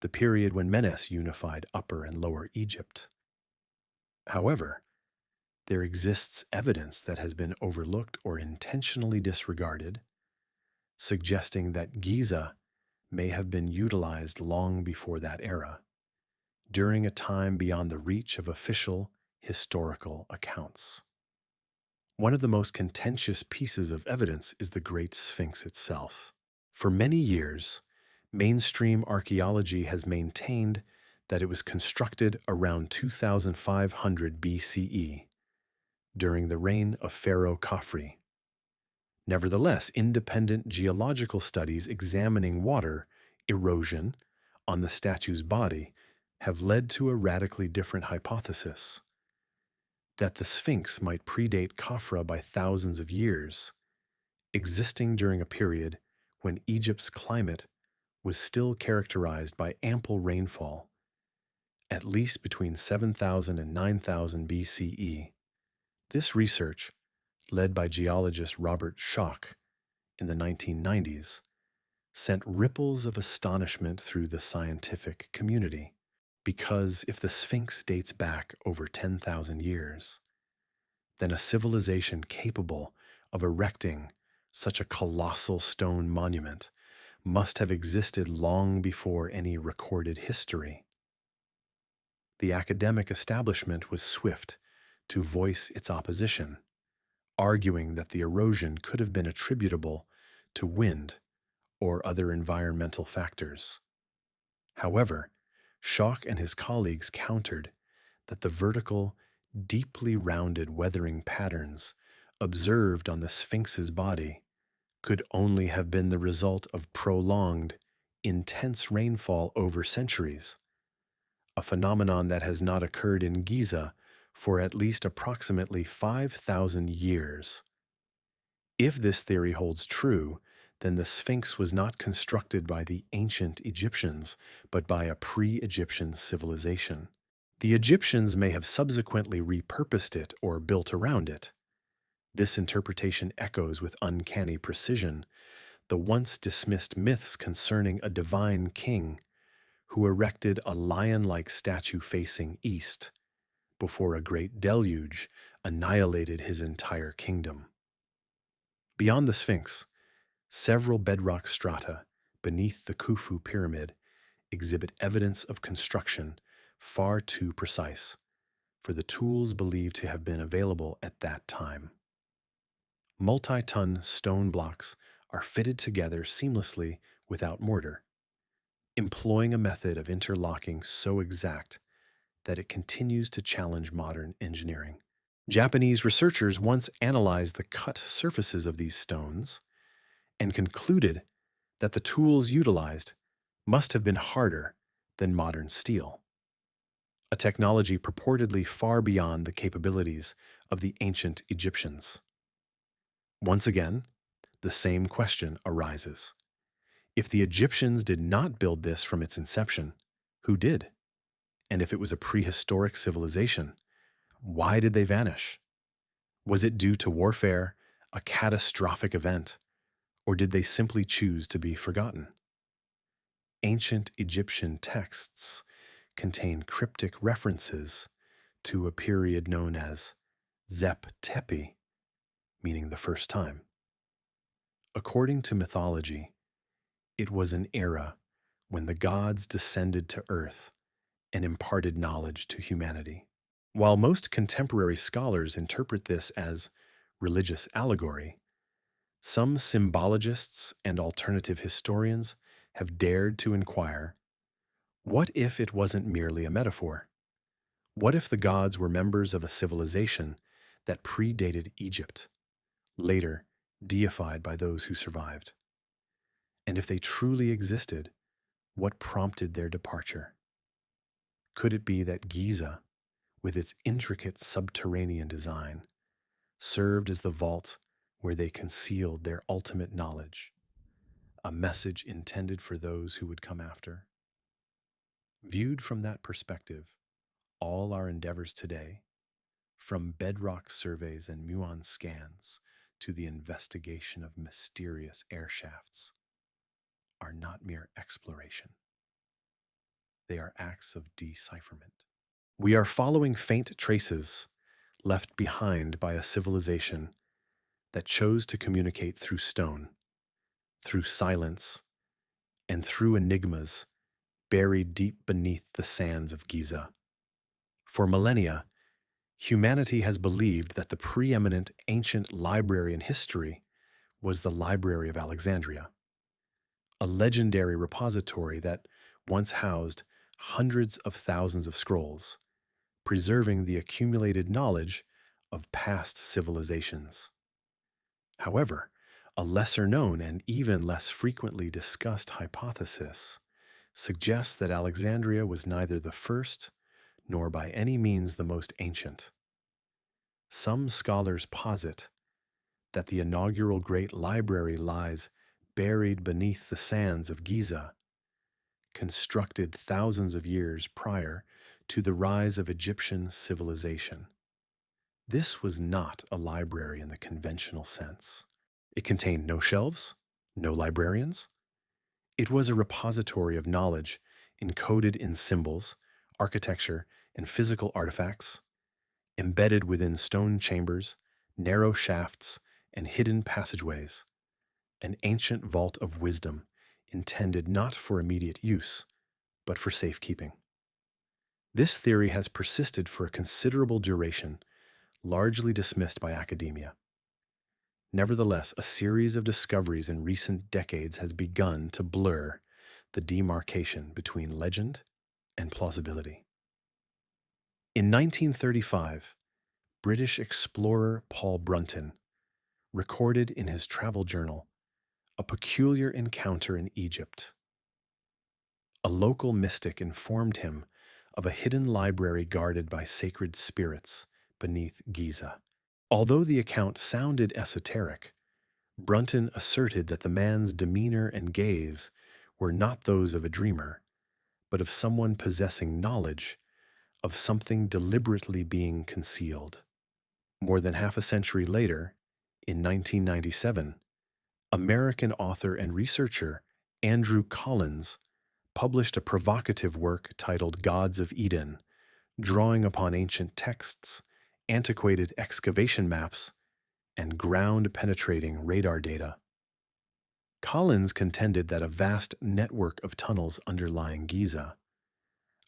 the period when Menes unified Upper and Lower Egypt. However, there exists evidence that has been overlooked or intentionally disregarded, suggesting that Giza may have been utilized long before that era, during a time beyond the reach of official historical accounts. One of the most contentious pieces of evidence is the Great Sphinx itself. For many years, mainstream archaeology has maintained that it was constructed around 2500 BCE, during the reign of Pharaoh Khafre. Nevertheless, independent geological studies examining water erosion on the statue's body have led to a radically different hypothesis: that the Sphinx might predate Khafre by thousands of years, existing during a period when Egypt's climate was still characterized by ample rainfall, at least between 7000 and 9000 BCE. This research, led by geologist Robert Schoch in the 1990s, sent ripples of astonishment through the scientific community. Because if the Sphinx dates back over 10,000 years, then a civilization capable of erecting such a colossal stone monument must have existed long before any recorded history. The academic establishment was swift to voice its opposition, arguing that the erosion could have been attributable to wind or other environmental factors. However, Schoch and his colleagues countered that the vertical, deeply rounded weathering patterns observed on the Sphinx's body could only have been the result of prolonged, intense rainfall over centuries, a phenomenon that has not occurred in Giza for at least approximately 5,000 years. If this theory holds true, then the Sphinx was not constructed by the ancient Egyptians, but by a pre Egyptian civilization. The Egyptians may have subsequently repurposed it or built around it. This interpretation echoes with uncanny precision the once dismissed myths concerning a divine king who erected a lion like statue facing east before a great deluge annihilated his entire kingdom. Beyond the Sphinx, several bedrock strata beneath the Khufu pyramid exhibit evidence of construction far too precise for the tools believed to have been available at that time. Multi-ton stone blocks are fitted together seamlessly without mortar, employing a method of interlocking so exact that it continues to challenge modern engineering. Japanese researchers once analyzed the cut surfaces of these stones and concluded that the tools utilized must have been harder than modern steel, a technology purportedly far beyond the capabilities of the ancient Egyptians. Once again, the same question arises. If the Egyptians did not build this from its inception, who did? And if it was a prehistoric civilization, why did they vanish? Was it due to warfare, a catastrophic event, or did they simply choose to be forgotten? Ancient Egyptian texts contain cryptic references to a period known as Zep Tepi, meaning the first time. According to mythology, it was an era when the gods descended to earth and imparted knowledge to humanity. While most contemporary scholars interpret this as religious allegory, some symbologists and alternative historians have dared to inquire, what if it wasn't merely a metaphor? What if the gods were members of a civilization that predated Egypt, later deified by those who survived? And if they truly existed, what prompted their departure? Could it be that Giza, with its intricate subterranean design, served as the vault where they concealed their ultimate knowledge, a message intended for those who would come after? Viewed from that perspective, all our endeavors today, from bedrock surveys and muon scans to the investigation of mysterious air shafts, are not mere exploration. They are acts of decipherment. We are following faint traces left behind by a civilization that chose to communicate through stone, through silence, and through enigmas buried deep beneath the sands of Giza. For millennia, humanity has believed that the preeminent ancient library in history was the Library of Alexandria, a legendary repository that once housed hundreds of thousands of scrolls, preserving the accumulated knowledge of past civilizations. However, a lesser known and even less frequently discussed hypothesis suggests that Alexandria was neither the first nor by any means the most ancient. Some scholars posit that the inaugural Great Library lies buried beneath the sands of Giza, constructed thousands of years prior to the rise of Egyptian civilization. This was not a library in the conventional sense. It contained no shelves, no librarians. It was a repository of knowledge encoded in symbols, architecture, and physical artifacts, embedded within stone chambers, narrow shafts, and hidden passageways, an ancient vault of wisdom intended not for immediate use, but for safekeeping. This theory has persisted for a considerable duration, largely dismissed by academia. Nevertheless, a series of discoveries in recent decades has begun to blur the demarcation between legend and plausibility. In 1935, British explorer Paul Brunton recorded in his travel journal a peculiar encounter in Egypt. A local mystic informed him of a hidden library guarded by sacred spirits beneath Giza. Although the account sounded esoteric, Brunton asserted that the man's demeanor and gaze were not those of a dreamer, but of someone possessing knowledge of something deliberately being concealed. More than half a century later, in 1997, American author and researcher Andrew Collins published a provocative work titled Gods of Eden, drawing upon ancient texts, antiquated excavation maps, and ground-penetrating radar data. Collins contended that a vast network of tunnels underlying Giza,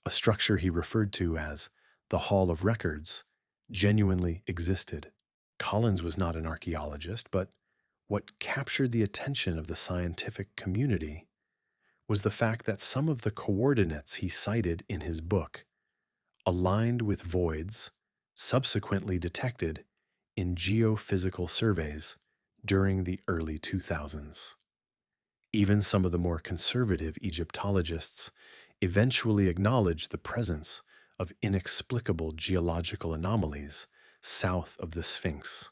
a structure he referred to as the Hall of Records, genuinely existed. Collins was not an archaeologist, but what captured the attention of the scientific community was the fact that some of the coordinates he cited in his book aligned with voids subsequently detected in geophysical surveys during the early 2000s. Even some of the more conservative Egyptologists eventually acknowledged the presence of inexplicable geological anomalies south of the Sphinx,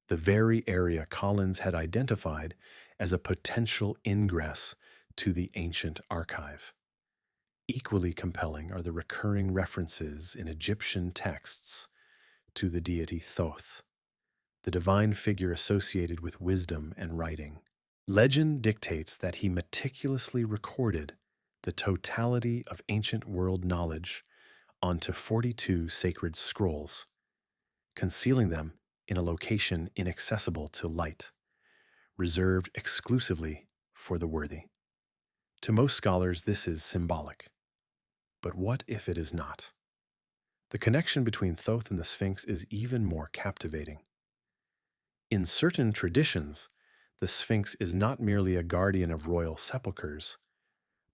the very area Collins had identified as a potential ingress to the ancient archive. Equally compelling are the recurring references in Egyptian texts to the deity Thoth, the divine figure associated with wisdom and writing. Legend dictates that he meticulously recorded the totality of ancient world knowledge onto 42 sacred scrolls, concealing them in a location inaccessible to light, reserved exclusively for the worthy. To most scholars, this is symbolic. But what if it is not? The connection between Thoth and the Sphinx is even more captivating. In certain traditions, the Sphinx is not merely a guardian of royal sepulchres,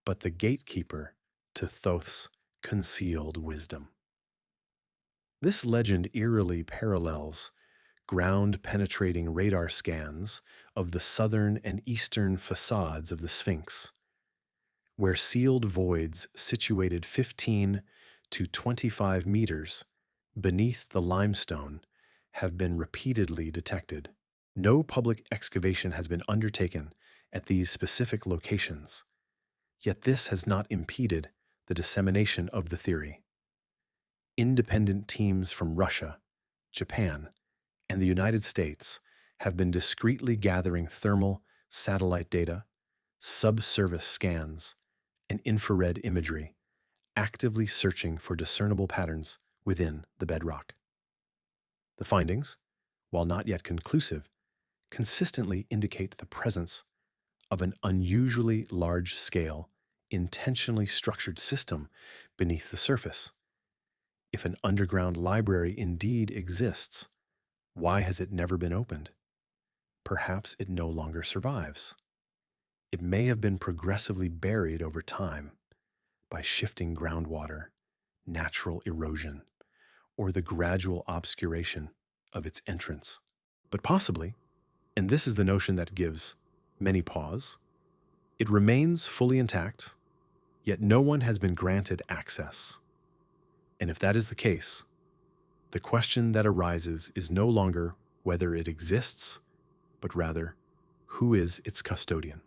but the gatekeeper to Thoth's concealed wisdom. This legend eerily parallels ground-penetrating radar scans of the southern and eastern facades of the Sphinx, where sealed voids situated 15 to 25 meters beneath the limestone have been repeatedly detected. No public excavation has been undertaken at these specific locations, yet this has not impeded the dissemination of the theory. Independent teams from Russia, Japan, and the United States have been discreetly gathering thermal, satellite data, subsurface scans, and infrared imagery, actively searching for discernible patterns within the bedrock. The findings, while not yet conclusive, consistently indicate the presence of an unusually large-scale, intentionally structured system beneath the surface. If an underground library indeed exists, why has it never been opened? Perhaps it no longer survives. It may have been progressively buried over time by shifting groundwater, natural erosion, or the gradual obscuration of its entrance. But possibly, and this is the notion that gives many pause, it remains fully intact, yet no one has been granted access. And if that is the case, the question that arises is no longer whether it exists, but rather, who is its custodian?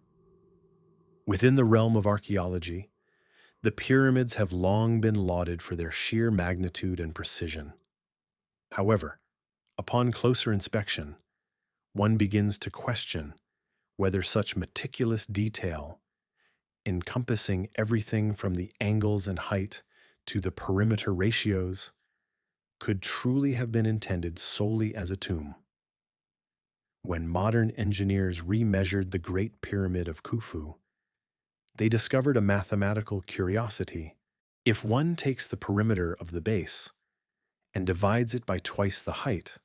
Within the realm of archaeology, the pyramids have long been lauded for their sheer magnitude and precision. However, upon closer inspection, one begins to question whether such meticulous detail, encompassing everything from the angles and height to the perimeter ratios, could truly have been intended solely as a tomb. When modern engineers remeasured the Great Pyramid of Khufu, they discovered a mathematical curiosity. If one takes the perimeter of the base and divides it by twice the height,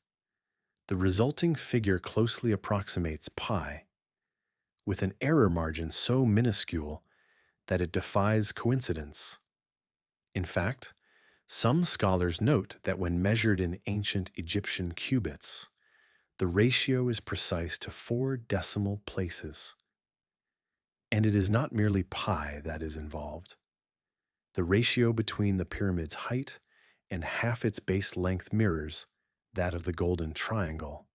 the resulting figure closely approximates pi, with an error margin so minuscule that it defies coincidence. In fact, some scholars note that when measured in ancient Egyptian cubits, the ratio is precise to 4 decimal places. And it is not merely pi that is involved. The ratio between the pyramid's height and half its base length mirrors that of the golden triangle,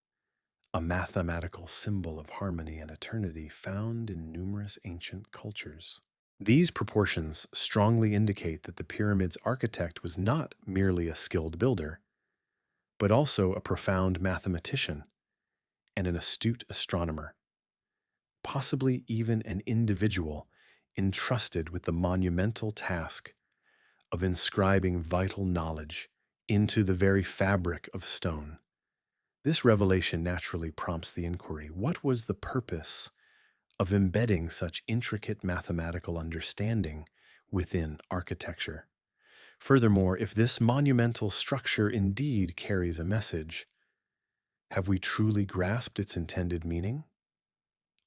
a mathematical symbol of harmony and eternity found in numerous ancient cultures. These proportions strongly indicate that the pyramid's architect was not merely a skilled builder, but also a profound mathematician and an astute astronomer, possibly even an individual entrusted with the monumental task of inscribing vital knowledge into the very fabric of stone. This revelation naturally prompts the inquiry: what was the purpose of embedding such intricate mathematical understanding within architecture? Furthermore, if this monumental structure indeed carries a message, have we truly grasped its intended meaning?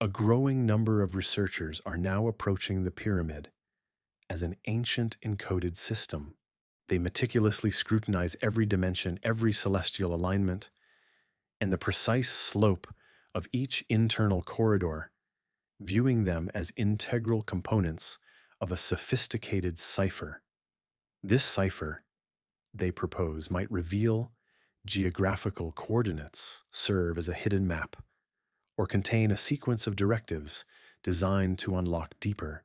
A growing number of researchers are now approaching the pyramid as an ancient encoded system. They meticulously scrutinize every dimension, every celestial alignment, and the precise slope of each internal corridor, viewing them as integral components of a sophisticated cipher. This cipher, they propose, might reveal geographical coordinates, serve as a hidden map, or contain a sequence of directives designed to unlock deeper,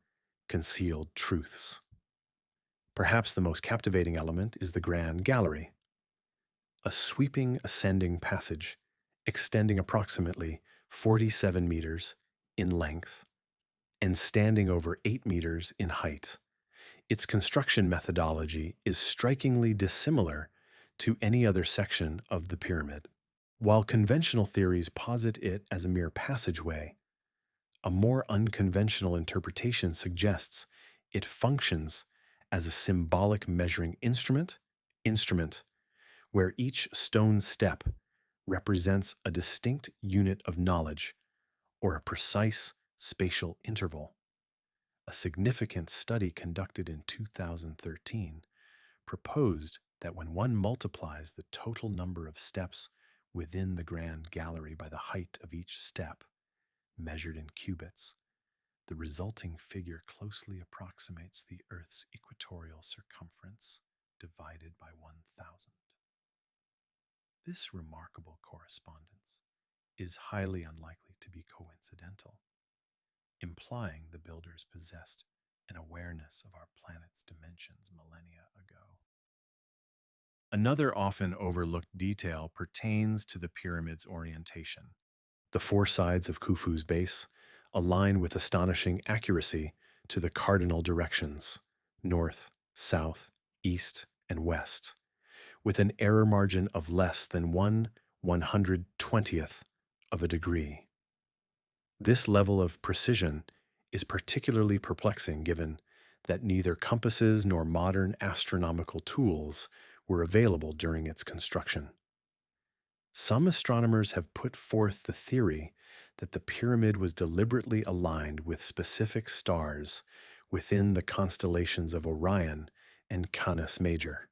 concealed truths. Perhaps the most captivating element is the Grand Gallery, a sweeping ascending passage extending approximately 47 meters in length and standing over 8 meters in height. Its construction methodology is strikingly dissimilar to any other section of the pyramid. While conventional theories posit it as a mere passageway, a more unconventional interpretation suggests it functions as a symbolic measuring instrument where each stone step represents a distinct unit of knowledge or a precise spatial interval. A significant study conducted in 2013 proposed that when one multiplies the total number of steps within the Grand Gallery by the height of each step, measured in cubits, the resulting figure closely approximates the Earth's equatorial circumference divided by 1,000. This remarkable correspondence is highly unlikely to be coincidental, implying the builders possessed an awareness of our planet's dimensions millennia ago. Another often overlooked detail pertains to the pyramid's orientation. The four sides of Khufu's base align with astonishing accuracy to the cardinal directions: north, south, east, and west, with an error margin of less than 1/120th of a degree. This level of precision is particularly perplexing given that neither compasses nor modern astronomical tools were available during its construction. Some astronomers have put forth the theory that the pyramid was deliberately aligned with specific stars within the constellations of Orion and Canis Major.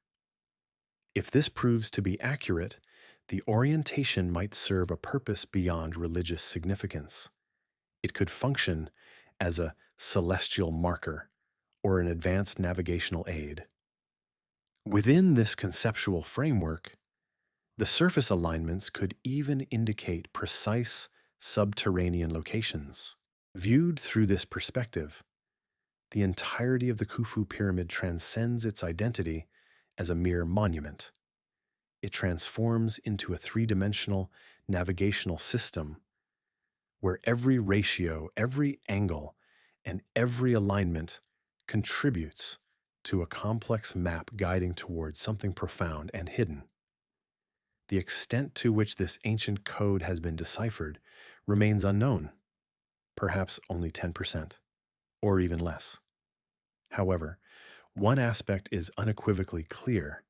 If this proves to be accurate, the orientation might serve a purpose beyond religious significance. It could function as a celestial marker or an advanced navigational aid. Within this conceptual framework, the surface alignments could even indicate precise subterranean locations. Viewed through this perspective, the entirety of the Khufu pyramid transcends its identity as a mere monument. It transforms into a three-dimensional navigational system where every ratio, every angle, and every alignment contributes to a complex map guiding towards something profound and hidden. The extent to which this ancient code has been deciphered remains unknown, perhaps only 10%, or even less. However, one aspect is unequivocally clear: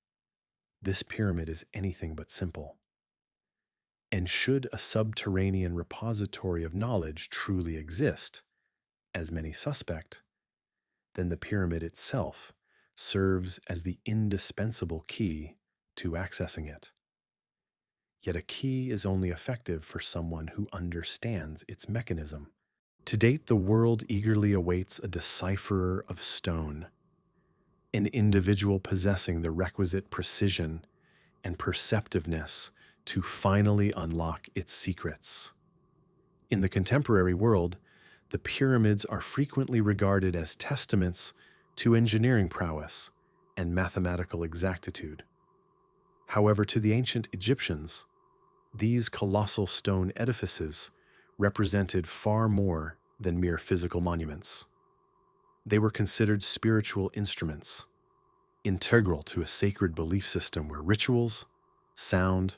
this pyramid is anything but simple. And should a subterranean repository of knowledge truly exist, as many suspect, then the pyramid itself serves as the indispensable key to accessing it. Yet a key is only effective for someone who understands its mechanism. To date, the world eagerly awaits a decipherer of stone, an individual possessing the requisite precision and perceptiveness to finally unlock its secrets. In the contemporary world, the pyramids are frequently regarded as testaments to engineering prowess and mathematical exactitude. However, to the ancient Egyptians, these colossal stone edifices represented far more than mere physical monuments. They were considered spiritual instruments, integral to a sacred belief system where rituals, sound,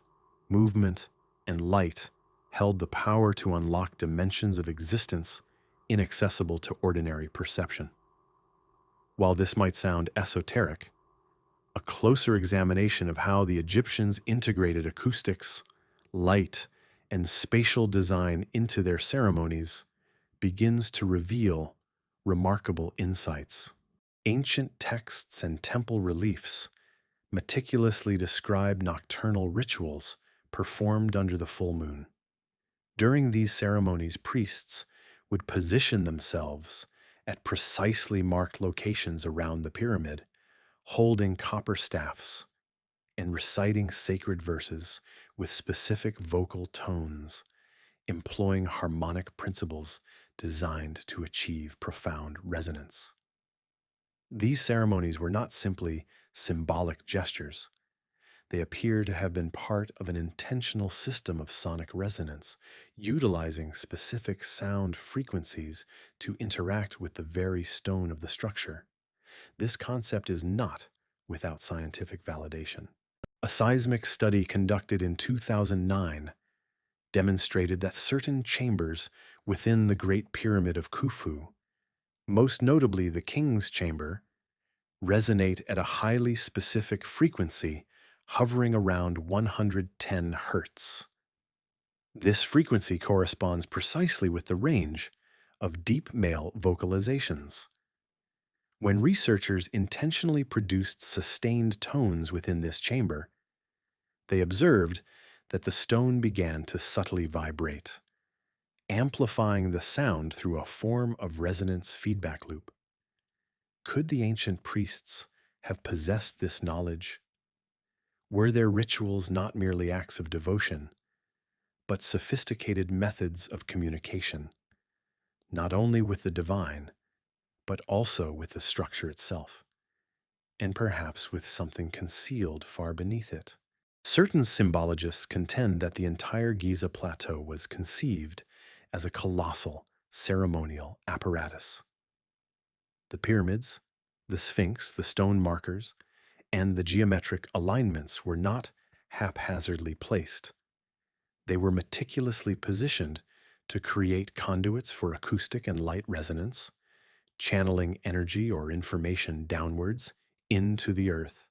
movement, and light held the power to unlock dimensions of existence inaccessible to ordinary perception. While this might sound esoteric, a closer examination of how the Egyptians integrated acoustics, light, and spatial design into their ceremonies begins to reveal remarkable insights. Ancient texts and temple reliefs meticulously describe nocturnal rituals performed under the full moon. During these ceremonies, priests would position themselves at precisely marked locations around the pyramid, holding copper staffs and reciting sacred verses with specific vocal tones, employing harmonic principles designed to achieve profound resonance. These ceremonies were not simply symbolic gestures. They appear to have been part of an intentional system of sonic resonance, utilizing specific sound frequencies to interact with the very stone of the structure. This concept is not without scientific validation. A seismic study conducted in 2009 demonstrated that certain chambers within the Great Pyramid of Khufu, most notably the King's Chamber, resonate at a highly specific frequency hovering around 110 hertz. This frequency corresponds precisely with the range of deep male vocalizations. When researchers intentionally produced sustained tones within this chamber, they observed that the stone began to subtly vibrate, amplifying the sound through a form of resonance feedback loop. Could the ancient priests have possessed this knowledge? Were their rituals not merely acts of devotion, but sophisticated methods of communication, not only with the divine, but also with the structure itself, and perhaps with something concealed far beneath it? Certain symbologists contend that the entire Giza plateau was conceived as a colossal ceremonial apparatus. The pyramids, the sphinx, the stone markers, and the geometric alignments were not haphazardly placed. They were meticulously positioned to create conduits for acoustic and light resonance, channeling energy or information downwards into the earth.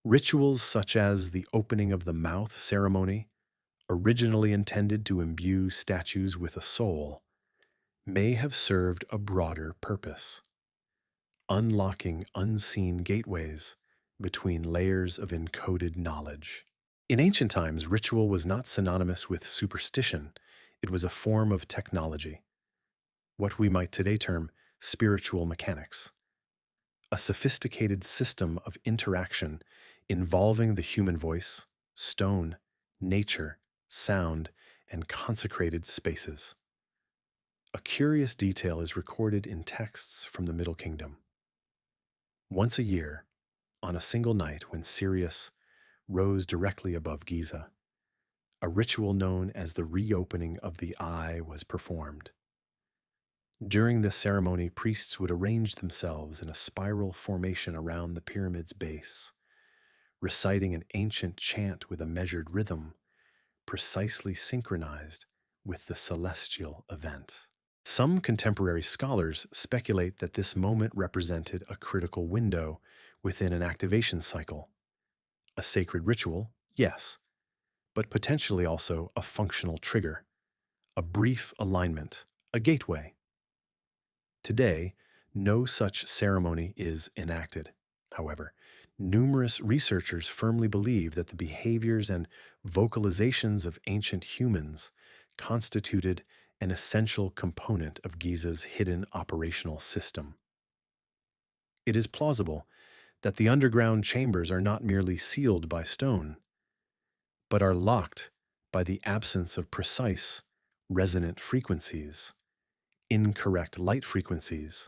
Rituals such as the opening of the mouth ceremony, originally intended to imbue statues with a soul, may have served a broader purpose, unlocking unseen gateways between layers of encoded knowledge. In ancient times, ritual was not synonymous with superstition. It was a form of technology, what we might today term spiritual mechanics, a sophisticated system of interaction involving the human voice, stone, nature, sound, and consecrated spaces. A curious detail is recorded in texts from the Middle Kingdom. Once a year, on a single night when Sirius rose directly above Giza, a ritual known as the reopening of the eye was performed. During this ceremony, priests would arrange themselves in a spiral formation around the pyramid's base, reciting an ancient chant with a measured rhythm, precisely synchronized with the celestial event. Some contemporary scholars speculate that this moment represented a critical window within an activation cycle. A sacred ritual, yes, but potentially also a functional trigger, a brief alignment, a gateway. Today, no such ceremony is enacted. However, numerous researchers firmly believe that the behaviors and vocalizations of ancient humans constituted an essential component of Giza's hidden operational system. It is plausible that the underground chambers are not merely sealed by stone, but are locked by the absence of precise, resonant frequencies, incorrect light frequencies,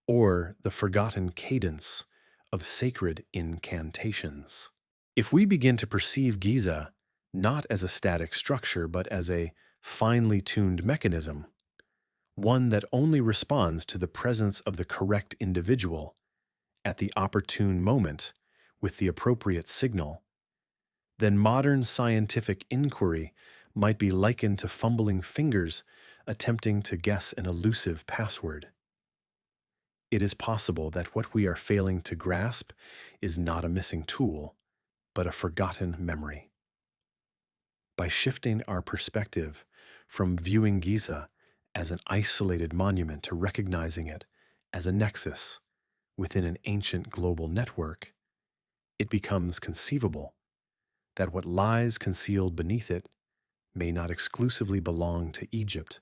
or the forgotten cadence of sacred incantations. If we begin to perceive Giza not as a static structure, but as a finely tuned mechanism, one that only responds to the presence of the correct individual at the opportune moment with the appropriate signal, then modern scientific inquiry might be likened to fumbling fingers attempting to guess an elusive password. It is possible that what we are failing to grasp is not a missing tool, but a forgotten memory. By shifting our perspective from viewing Giza as an isolated monument to recognizing it as a nexus within an ancient global network, it becomes conceivable that what lies concealed beneath it may not exclusively belong to Egypt,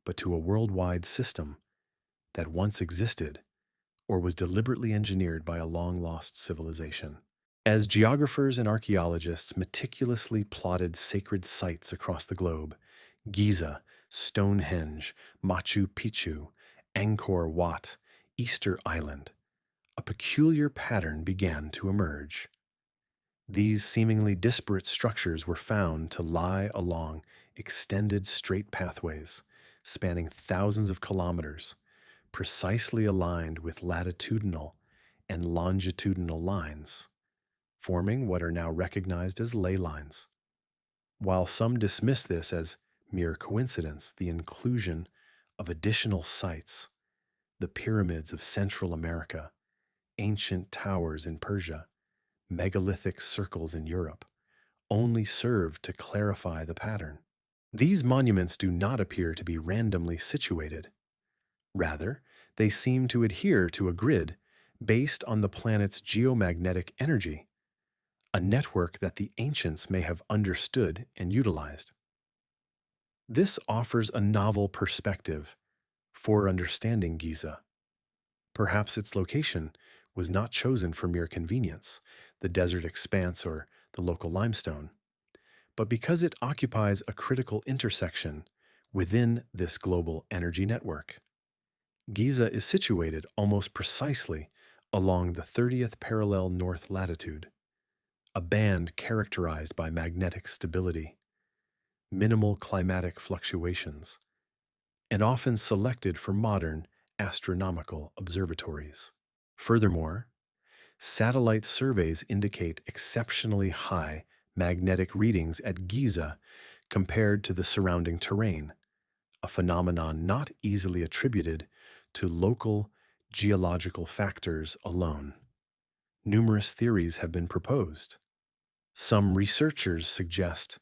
but to a worldwide system that once existed or was deliberately engineered by a long lost civilization. As geographers and archaeologists meticulously plotted sacred sites across the globe, Giza, Stonehenge, Machu Picchu, Angkor Wat, Easter Island, a peculiar pattern began to emerge. These seemingly disparate structures were found to lie along extended straight pathways spanning thousands of kilometers, precisely aligned with latitudinal and longitudinal lines, forming what are now recognized as ley lines. While some dismiss this as mere coincidence, the inclusion of additional sites, the pyramids of Central America, ancient towers in Persia, megalithic circles in Europe, only served to clarify the pattern. These monuments do not appear to be randomly situated. Rather, they seem to adhere to a grid based on the planet's geomagnetic energy, a network that the ancients may have understood and utilized. This offers a novel perspective for understanding Giza. Perhaps its location was not chosen for mere convenience, the desert expanse or the local limestone, but because it occupies a critical intersection within this global energy network. Giza is situated almost precisely along the 30th parallel north latitude, a band characterized by magnetic stability, minimal climatic fluctuations, and often selected for modern astronomical observatories. Furthermore, satellite surveys indicate exceptionally high magnetic readings at Giza compared to the surrounding terrain, a phenomenon not easily attributed to local geological factors alone. Numerous theories have been proposed. Some researchers suggest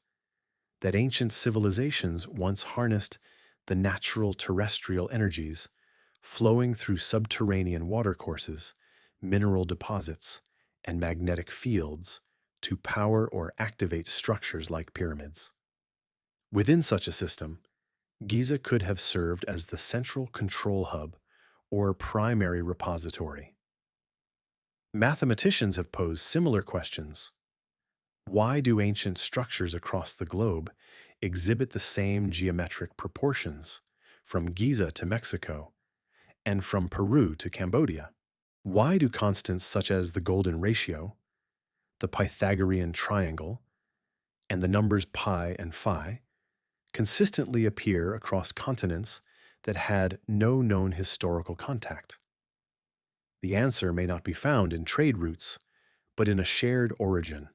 that ancient civilizations once harnessed the natural terrestrial energies flowing through subterranean watercourses, mineral deposits, and magnetic fields to power or activate structures like pyramids. Within such a system, Giza could have served as the central control hub or primary repository. Mathematicians have posed similar questions. Why do ancient structures across the globe exhibit the same geometric proportions, from Giza to Mexico and from Peru to Cambodia? Why do constants such as the golden ratio, the Pythagorean triangle, and the numbers pi and phi consistently appear across continents that had no known historical contact? The answer may not be found in trade routes, but in a shared origin.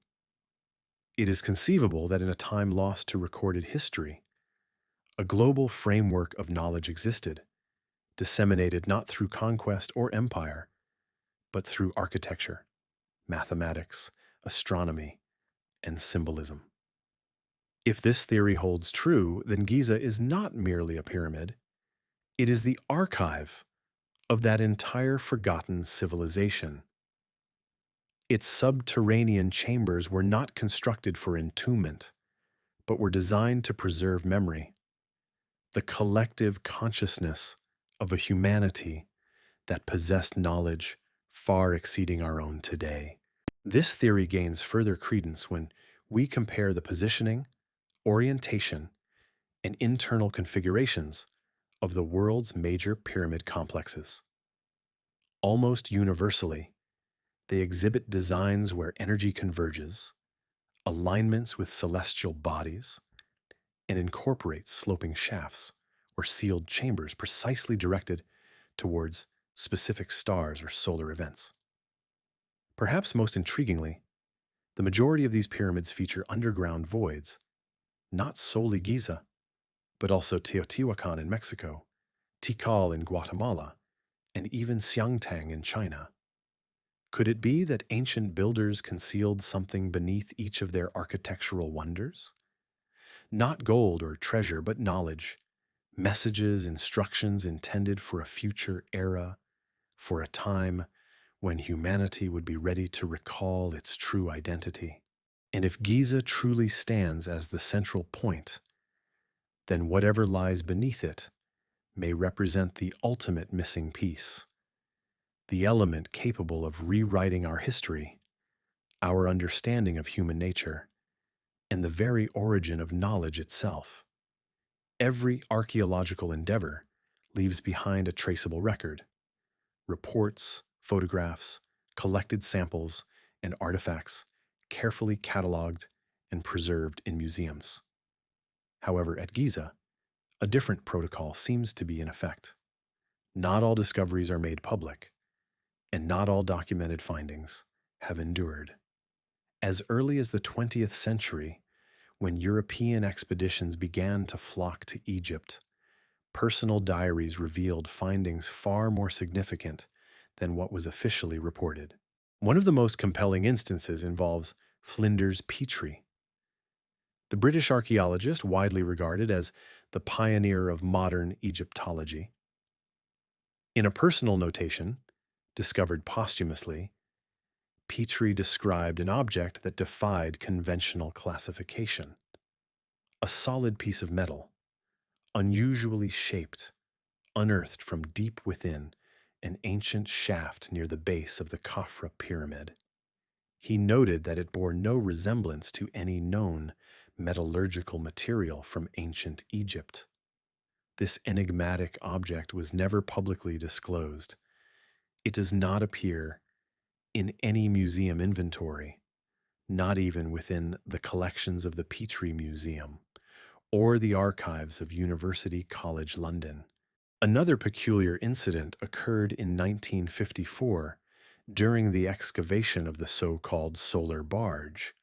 It is conceivable that in a time lost to recorded history, a global framework of knowledge existed, disseminated not through conquest or empire, but through architecture, mathematics, astronomy, and symbolism. If this theory holds true, then Giza is not merely a pyramid, it is the archive of that entire forgotten civilization. Its subterranean chambers were not constructed for entombment, but were designed to preserve memory, the collective consciousness of a humanity that possessed knowledge far exceeding our own today. This theory gains further credence when we compare the positioning, orientation, and internal configurations of the world's major pyramid complexes. Almost universally, they exhibit designs where energy converges, alignments with celestial bodies, and incorporates sloping shafts or sealed chambers precisely directed towards specific stars or solar events. Perhaps most intriguingly, the majority of these pyramids feature underground voids, not solely Giza, but also Teotihuacan in Mexico, Tikal in Guatemala, and even Xiangtang in China. Could it be that ancient builders concealed something beneath each of their architectural wonders? Not gold or treasure, but knowledge, messages, instructions intended for a future era, for a time when humanity would be ready to recall its true identity. And if Giza truly stands as the central point, then whatever lies beneath it may represent the ultimate missing piece, the element capable of rewriting our history, our understanding of human nature, and the very origin of knowledge itself. Every archaeological endeavor leaves behind a traceable record: reports, photographs, collected samples, and artifacts carefully cataloged and preserved in museums. However, at Giza, a different protocol seems to be in effect. Not all discoveries are made public, and not all documented findings have endured. As early as the 20th century, when European expeditions began to flock to Egypt, personal diaries revealed findings far more significant than what was officially reported. One of the most compelling instances involves Flinders Petrie, the British archaeologist widely regarded as the pioneer of modern Egyptology. In a personal notation, discovered posthumously, Petrie described an object that defied conventional classification: a solid piece of metal, unusually shaped, unearthed from deep within an ancient shaft near the base of the Khafra pyramid. He noted that it bore no resemblance to any known metallurgical material from ancient Egypt. This enigmatic object was never publicly disclosed. It does not appear in any museum inventory, not even within the collections of the Petrie Museum or the archives of University College London. Another peculiar incident occurred in 1954 during the excavation of the so-called solar barge,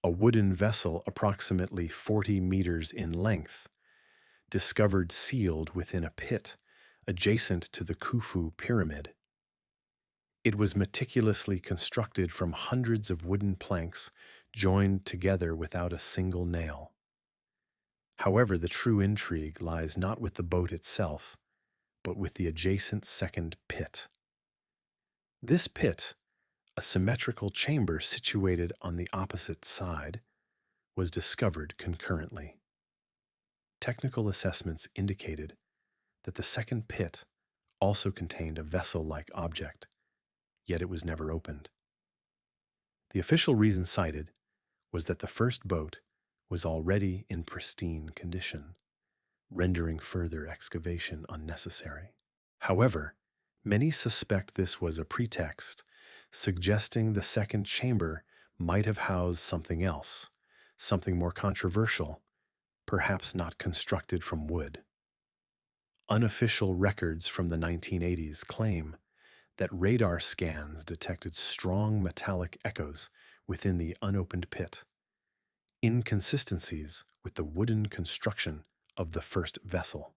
a wooden vessel approximately 40 meters in length, discovered sealed within a pit adjacent to the Khufu pyramid. It was meticulously constructed from hundreds of wooden planks joined together without a single nail. However, the true intrigue lies not with the boat itself, but with the adjacent second pit. This pit, a symmetrical chamber situated on the opposite side, was discovered concurrently. Technical assessments indicated that the second pit also contained a vessel-like object, yet it was never opened. The official reason cited was that the first boat was already in pristine condition, rendering further excavation unnecessary. However, many suspect this was a pretext, suggesting the second chamber might have housed something else, something more controversial, perhaps not constructed from wood. Unofficial records from the 1980s claim that radar scans detected strong metallic echoes within the unopened pit, inconsistencies with the wooden construction of the first vessel.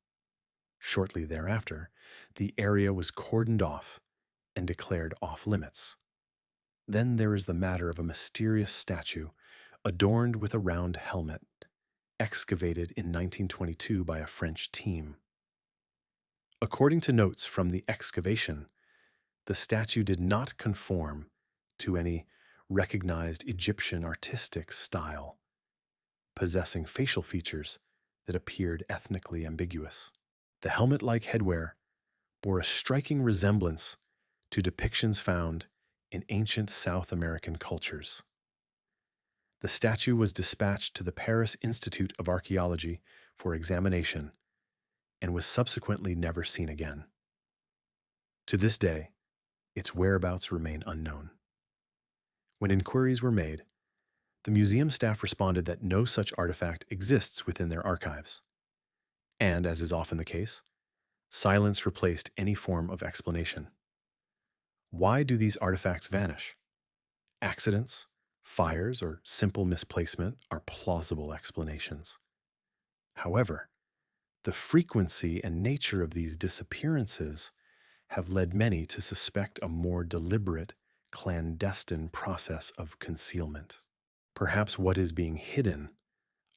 Shortly thereafter, the area was cordoned off and declared off-limits. Then there is the matter of a mysterious statue adorned with a round helmet, excavated in 1922 by a French team. According to notes from the excavation, the statue did not conform to any recognized Egyptian artistic style, possessing facial features that appeared ethnically ambiguous. The helmet-like headwear bore a striking resemblance to depictions found in ancient South American cultures. The statue was dispatched to the Paris Institute of Archaeology for examination and was subsequently never seen again. To this day, its whereabouts remain unknown. When inquiries were made, the museum staff responded that no such artifact exists within their archives. And, as is often the case, silence replaced any form of explanation. Why do these artifacts vanish? Accidents, fires, or simple misplacement are plausible explanations. However, the frequency and nature of these disappearances have led many to suspect a more deliberate, clandestine process of concealment. Perhaps what is being hidden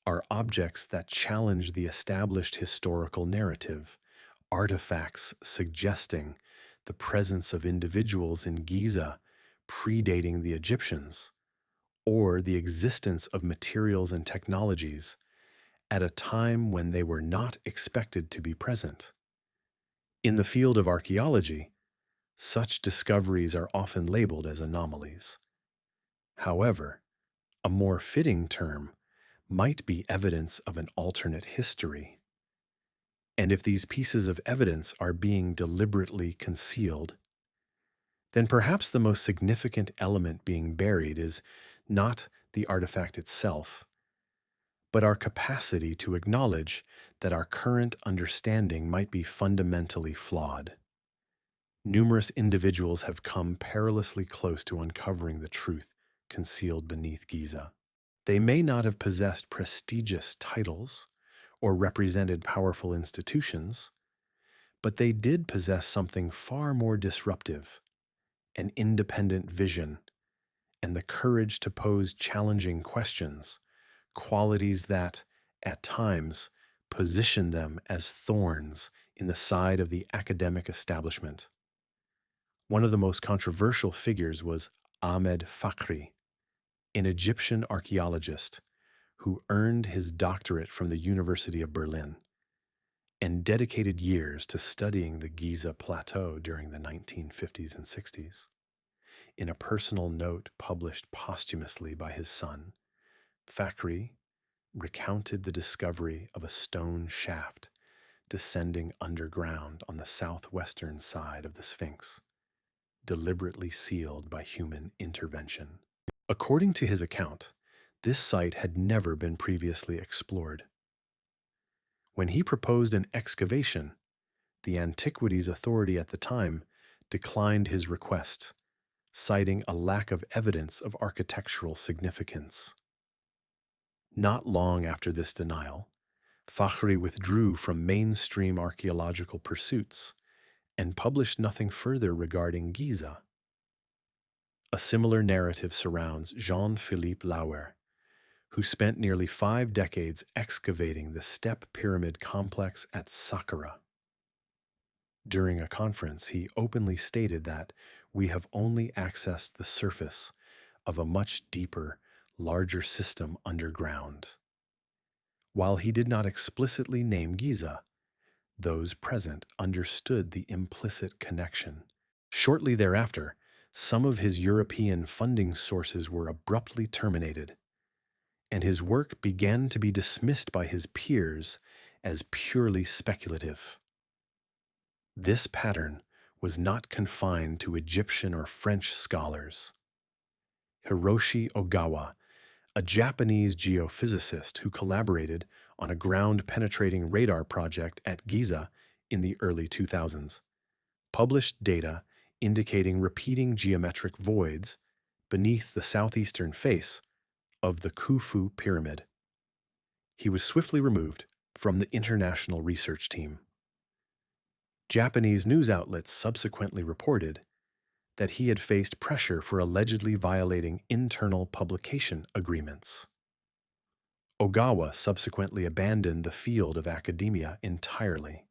are objects that challenge the established historical narrative, artifacts suggesting the presence of individuals in Giza predating the Egyptians, or the existence of materials and technologies at a time when they were not expected to be present. In the field of archaeology, such discoveries are often labeled as anomalies. However, a more fitting term might be evidence of an alternate history. And if these pieces of evidence are being deliberately concealed, then perhaps the most significant element being buried is not the artifact itself, but our capacity to acknowledge that our current understanding might be fundamentally flawed. Numerous individuals have come perilously close to uncovering the truth concealed beneath Giza. They may not have possessed prestigious titles or represented powerful institutions, but they did possess something far more disruptive: an independent vision and the courage to pose challenging questions, qualities that, at times, position them as thorns in the side of the academic establishment. One of the most controversial figures was Ahmed Fakhri, an Egyptian archaeologist who earned his doctorate from the University of Berlin and dedicated years to studying the Giza Plateau during the 1950s and 60s. In a personal note published posthumously by his son, Fakhri recounted the discovery of a stone shaft descending underground on the southwestern side of the Sphinx, deliberately sealed by human intervention. According to his account, this site had never been previously explored. When he proposed an excavation, the Antiquities Authority at the time declined his request, citing a lack of evidence of architectural significance. Not long after this denial, Fakhri withdrew from mainstream archaeological pursuits and published nothing further regarding Giza. A similar narrative surrounds Jean-Philippe Lauer, who spent nearly 5 decades excavating the step pyramid complex at Saqqara. During a conference, he openly stated that we have only accessed the surface of a much deeper, larger system underground. While he did not explicitly name Giza, those present understood the implicit connection. Shortly thereafter, some of his European funding sources were abruptly terminated, and his work began to be dismissed by his peers as purely speculative. This pattern was not confined to Egyptian or French scholars. Hiroshi Ogawa, a Japanese geophysicist who collaborated on a ground-penetrating radar project at Giza in the early 2000s, published data indicating repeating geometric voids beneath the southeastern face of the Khufu Pyramid. He was swiftly removed from the international research team. Japanese news outlets subsequently reported that he had faced pressure for allegedly violating internal publication agreements. Ogawa subsequently abandoned the field of academia entirely,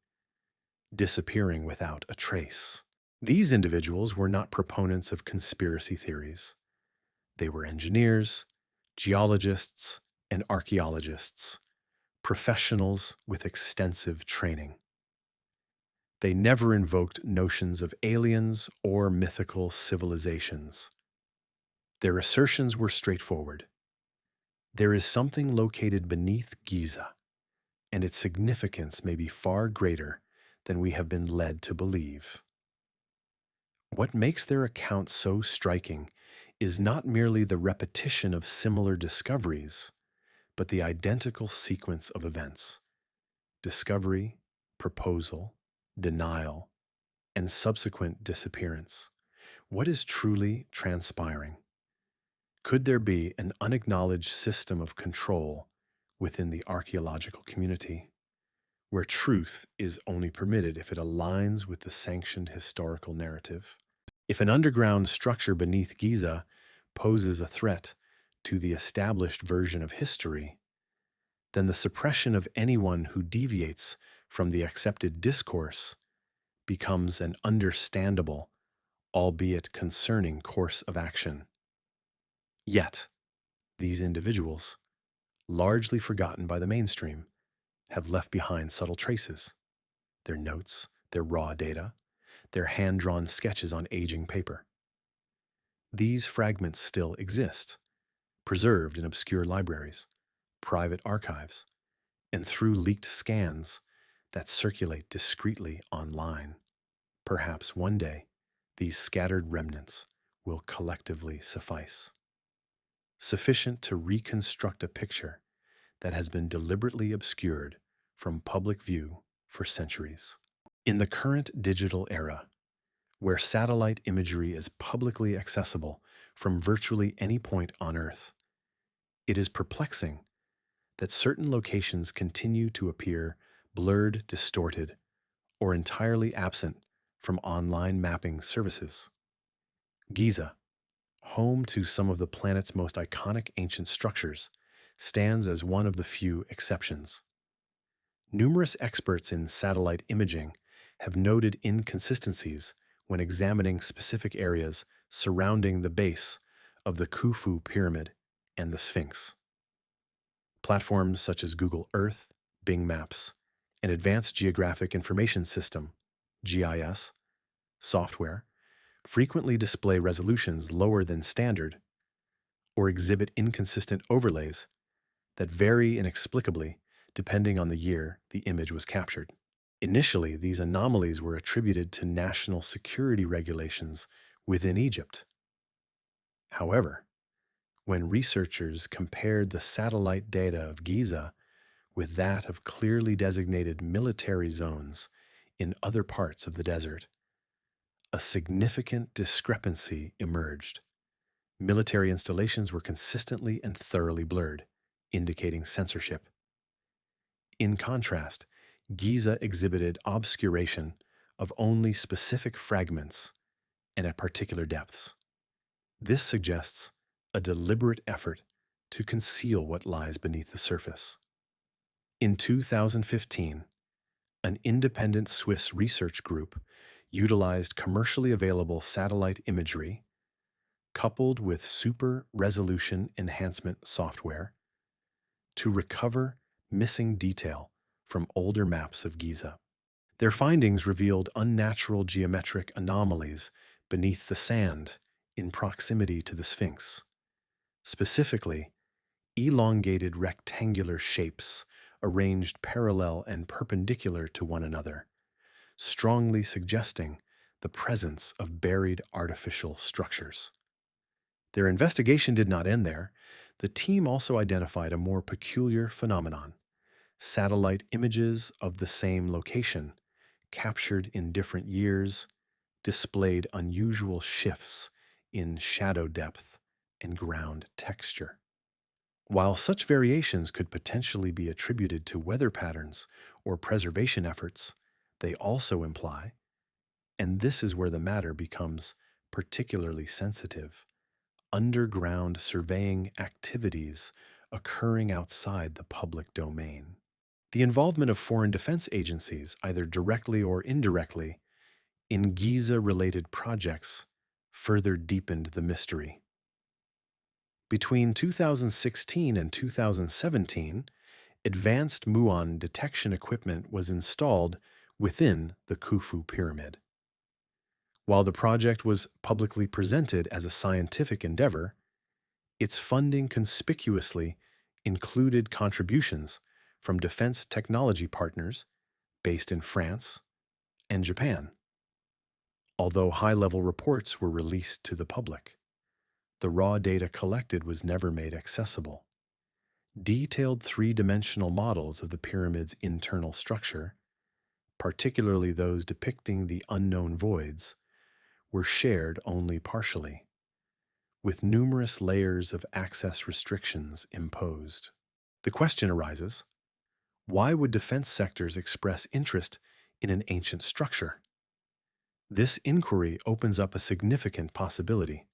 disappearing without a trace. These individuals were not proponents of conspiracy theories. They were engineers, geologists, and archaeologists, professionals with extensive training. They never invoked notions of aliens or mythical civilizations. Their assertions were straightforward. There is something located beneath Giza, and its significance may be far greater than we have been led to believe. What makes their account so striking is not merely the repetition of similar discoveries, but the identical sequence of events: discovery, proposal, denial, and subsequent disappearance. What is truly transpiring? Could there be an unacknowledged system of control within the archaeological community, where truth is only permitted if it aligns with the sanctioned historical narrative? If an underground structure beneath Giza poses a threat to the established version of history, then the suppression of anyone who deviates from the accepted discourse becomes an understandable, albeit concerning, course of action. Yet, these individuals, largely forgotten by the mainstream, have left behind subtle traces: their notes, their raw data, their hand drawn sketches on aging paper. These fragments still exist, preserved in obscure libraries, private archives, and through leaked scans that circulate discreetly online. Perhaps one day, these scattered remnants will collectively suffice, sufficient to reconstruct a picture that has been deliberately obscured from public view for centuries. In the current digital era, where satellite imagery is publicly accessible from virtually any point on Earth, it is perplexing that certain locations continue to appear blurred, distorted, or entirely absent from online mapping services. Giza, home to some of the planet's most iconic ancient structures, stands as one of the few exceptions. Numerous experts in satellite imaging have noted inconsistencies when examining specific areas surrounding the base of the Khufu Pyramid and the Sphinx. Platforms such as Google Earth, Bing Maps, and Advanced Geographic Information System (GIS) software frequently display resolutions lower than standard or exhibit inconsistent overlays that vary inexplicably depending on the year the image was captured. Initially, these anomalies were attributed to national security regulations within Egypt. However, when researchers compared the satellite data of Giza with that of clearly designated military zones in other parts of the desert, a significant discrepancy emerged. Military installations were consistently and thoroughly blurred, indicating censorship. In contrast, Giza exhibited obscuration of only specific fragments and at particular depths. This suggests a deliberate effort to conceal what lies beneath the surface. In 2015, an independent Swiss research group utilized commercially available satellite imagery coupled with super resolution enhancement software to recover missing detail from older maps of Giza. Their findings revealed unnatural geometric anomalies beneath the sand in proximity to the Sphinx, specifically elongated rectangular shapes arranged parallel and perpendicular to one another, strongly suggesting the presence of buried artificial structures. Their investigation did not end there. The team also identified a more peculiar phenomenon: satellite images of the same location, captured in different years, displayed unusual shifts in shadow depth and ground texture. While such variations could potentially be attributed to weather patterns or preservation efforts, they also imply, and this is where the matter becomes particularly sensitive, underground surveying activities occurring outside the public domain. The involvement of foreign defense agencies, either directly or indirectly, in Giza-related projects further deepened the mystery. Between 2016 and 2017, Advanced muon detection equipment was installed within the Khufu pyramid. While the project was publicly presented as a scientific endeavor, its funding conspicuously included contributions from defense technology partners based in France and Japan. Although high level reports were released to the public, the raw data collected was never made accessible. Detailed three-dimensional models of the pyramid's internal structure, particularly those depicting the unknown voids, were shared only partially, with numerous layers of access restrictions imposed. The question arises, why would defense sectors express interest in an ancient structure? This inquiry opens up a significant possibility.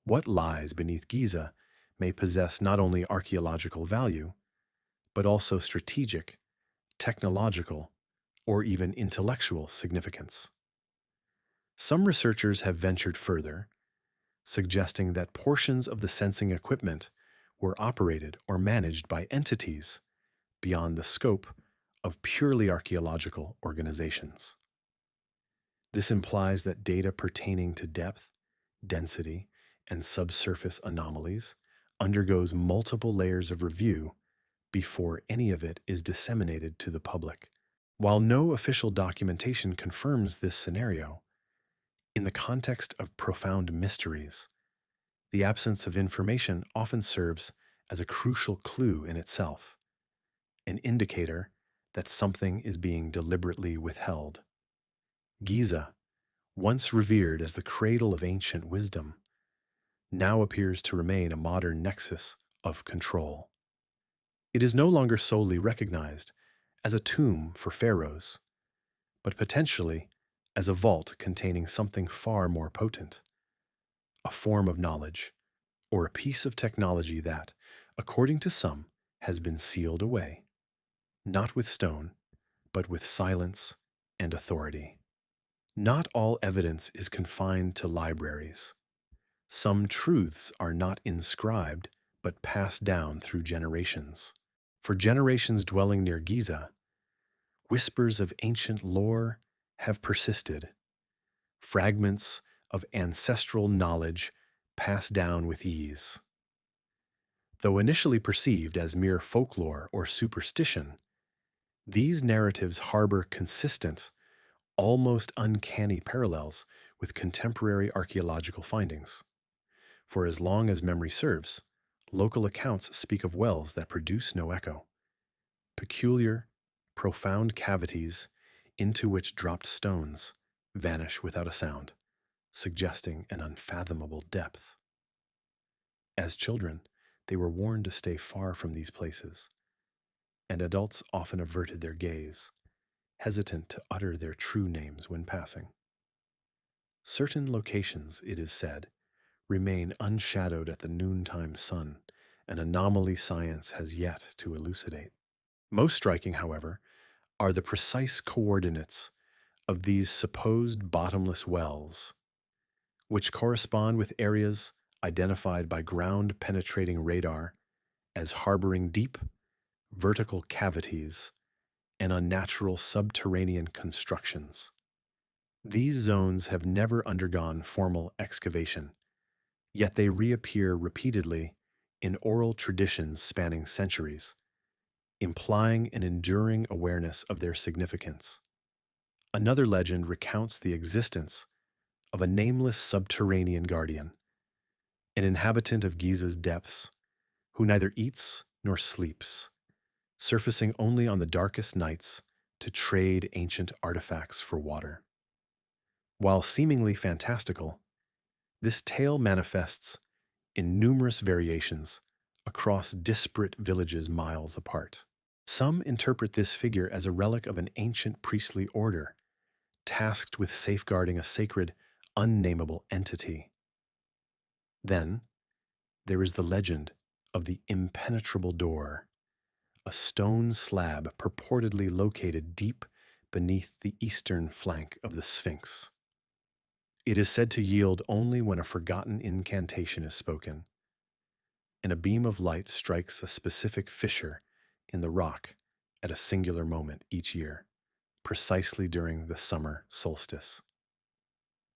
What lies beneath Giza may possess not only archaeological value, but also strategic, technological, or even intellectual significance. Some researchers have ventured further, suggesting that portions of the sensing equipment were operated or managed by entities beyond the scope of purely archaeological organizations. This implies that data pertaining to depth, density, and subsurface anomalies undergoes multiple layers of review before any of it is disseminated to the public. While no official documentation confirms this scenario, in the context of profound mysteries, the absence of information often serves as a crucial clue in itself, an indicator that something is being deliberately withheld. Giza, once revered as the cradle of ancient wisdom, now appears to remain a modern nexus of control. It is no longer solely recognized as a tomb for pharaohs, but potentially as a vault containing something far more potent, a form of knowledge, or a piece of technology that, according to some, has been sealed away, not with stone, but with silence and authority. Not all evidence is confined to libraries. Some truths are not inscribed, but passed down through generations. For generations dwelling near Giza, whispers of ancient lore have persisted, fragments of ancestral knowledge passed down with ease. Though initially perceived as mere folklore or superstition, these narratives harbor consistent, almost uncanny parallels with contemporary archaeological findings. For as long as memory serves, local accounts speak of wells that produce no echo, peculiar, profound cavities into which dropped stones vanish without a sound, suggesting an unfathomable depth. As children, they were warned to stay far from these places, and adults often averted their gaze, hesitant to utter their true names when passing. Certain locations, it is said, remain unshadowed at the noontime sun, an anomaly science has yet to elucidate. Most striking, however, are the precise coordinates of these supposed bottomless wells, which correspond with areas identified by ground-penetrating radar as harboring deep, vertical cavities and unnatural subterranean constructions. These zones have never undergone formal excavation, yet they reappear repeatedly in oral traditions spanning centuries, implying an enduring awareness of their significance. Another legend recounts the existence of a nameless subterranean guardian, an inhabitant of Giza's depths, who neither eats nor sleeps, surfacing only on the darkest nights to trade ancient artifacts for water. While seemingly fantastical, this tale manifests in numerous variations across disparate villages miles apart. Some interpret this figure as a relic of an ancient priestly order, tasked with safeguarding a sacred, unnameable entity. Then, there is the legend of the impenetrable door, a stone slab purportedly located deep beneath the eastern flank of the Sphinx. It is said to yield only when a forgotten incantation is spoken, and a beam of light strikes a specific fissure in the rock at a singular moment each year, precisely during the summer solstice.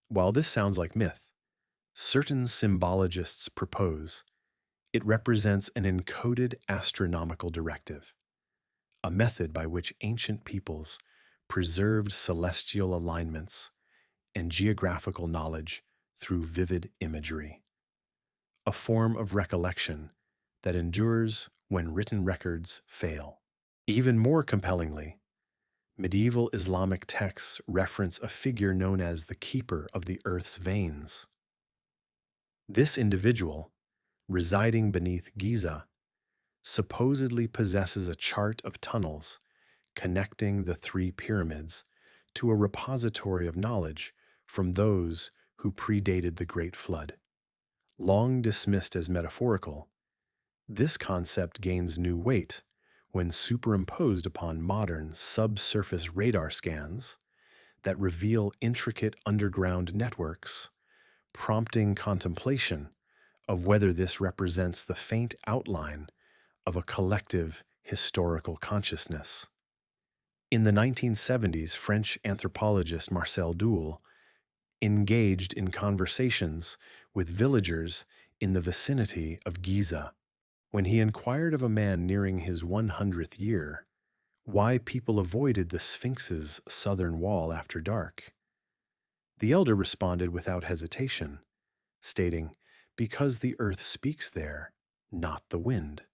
While this sounds like myth, certain symbologists propose it represents an encoded astronomical directive, a method by which ancient peoples preserved celestial alignments and geographical knowledge through vivid imagery, a form of recollection that endures when written records fail. Even more compellingly, medieval Islamic texts reference a figure known as the keeper of the earth's veins. This individual, residing beneath Giza, supposedly possesses a chart of tunnels connecting the three pyramids to a repository of knowledge from those who predated the Great Flood. Long dismissed as metaphorical, this concept gains new weight when superimposed upon modern subsurface radar scans that reveal intricate underground networks, prompting contemplation of whether this represents the faint outline of a collective historical consciousness. In the 1970s, French anthropologist Marcel Duhl engaged in conversations with villagers in the vicinity of Giza. When he inquired of a man nearing his 100th year why people avoided the Sphinx's southern wall after dark, the elder responded without hesitation, stating, "Because the earth speaks there, not the wind."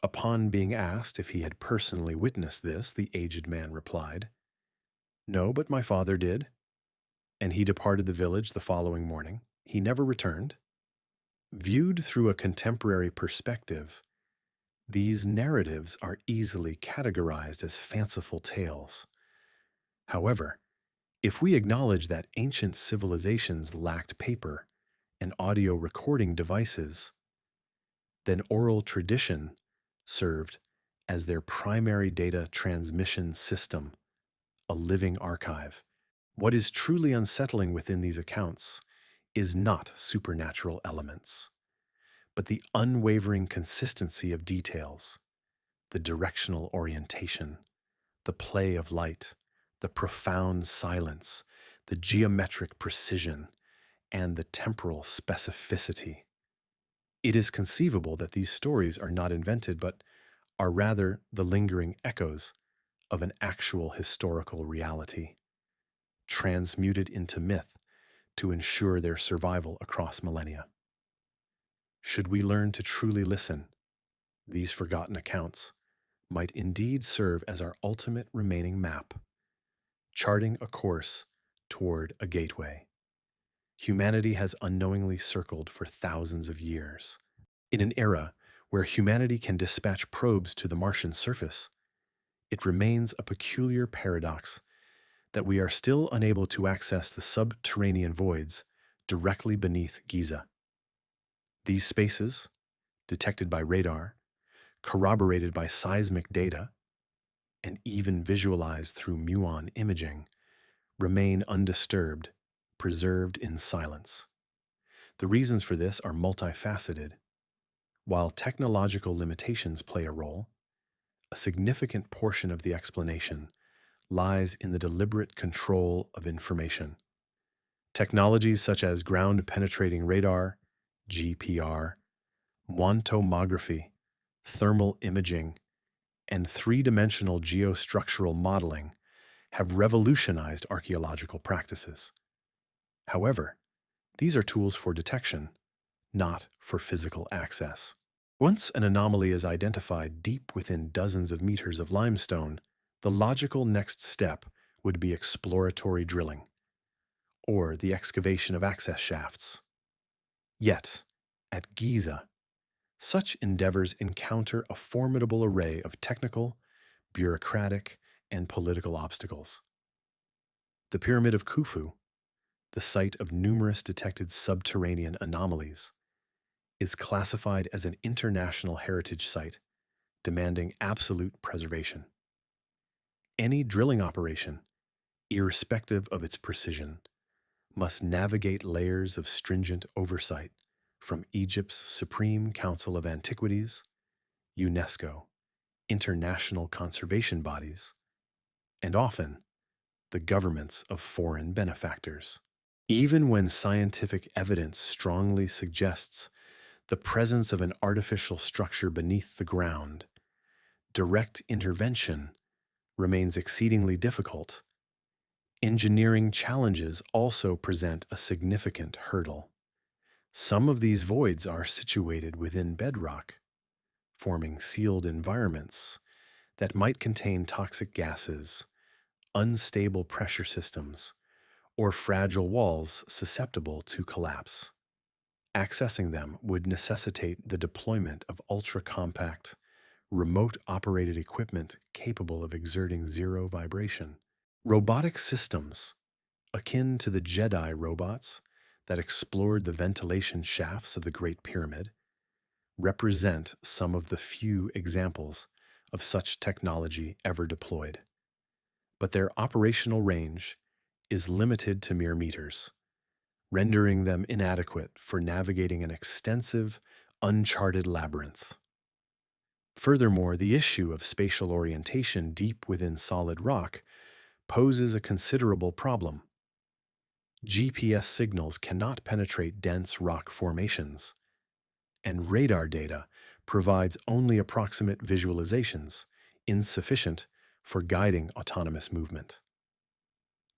Upon being asked if he had personally witnessed this, the aged man replied, "No, but my father did." And he departed the village the following morning. He never returned. Viewed through a contemporary perspective, these narratives are easily categorized as fanciful tales. However, if we acknowledge that ancient civilizations lacked paper and audio recording devices, then oral tradition served as their primary data transmission system, a living archive. What is truly unsettling within these accounts is not supernatural elements, but the unwavering consistency of details, the directional orientation, the play of light, the profound silence, the geometric precision, and the temporal specificity. It is conceivable that these stories are not invented, but are rather the lingering echoes of an actual historical reality, transmuted into myth to ensure their survival across millennia. Should we learn to truly listen, these forgotten accounts might indeed serve as our ultimate remaining map, charting a course toward a gateway humanity has unknowingly circled for thousands of years. In an era where humanity can dispatch probes to the Martian surface, it remains a peculiar paradox that we are still unable to access the subterranean voids directly beneath Giza. These spaces, detected by radar, corroborated by seismic data, and even visualized through muon imaging, remain undisturbed, preserved in silence. The reasons for this are multifaceted. While technological limitations play a role, a significant portion of the explanation lies in the deliberate control of information. Technologies such as ground-penetrating radar, GPR, tomography, thermal imaging, and three-dimensional geostructural modeling have revolutionized archaeological practices. However, these are tools for detection, not for physical access. Once an anomaly is identified deep within dozens of meters of limestone, the logical next step would be exploratory drilling, or the excavation of access shafts. Yet, at Giza, such endeavors encounter a formidable array of technical, bureaucratic, and political obstacles. The Pyramid of Khufu, the site of numerous detected subterranean anomalies, is classified as an international heritage site, demanding absolute preservation. Any drilling operation, irrespective of its precision, must navigate layers of stringent oversight from Egypt's Supreme Council of Antiquities, UNESCO, international conservation bodies, and often the governments of foreign benefactors. Even when scientific evidence strongly suggests the presence of an artificial structure beneath the ground, direct intervention remains exceedingly difficult. Engineering challenges also present a significant hurdle. Some of these voids are situated within bedrock, forming sealed environments that might contain toxic gases, unstable pressure systems, or fragile walls susceptible to collapse. Accessing them would necessitate the deployment of ultra-compact, remote-operated equipment capable of exerting zero vibration. Robotic systems, akin to the Jedi robots that explored the ventilation shafts of the Great Pyramid, represent some of the few examples of such technology ever deployed. But their operational range is limited to mere meters, rendering them inadequate for navigating an extensive, uncharted labyrinth. Furthermore, the issue of spatial orientation deep within solid rock poses a considerable problem. GPS signals cannot penetrate dense rock formations, and radar data provides only approximate visualizations, insufficient for guiding autonomous movement.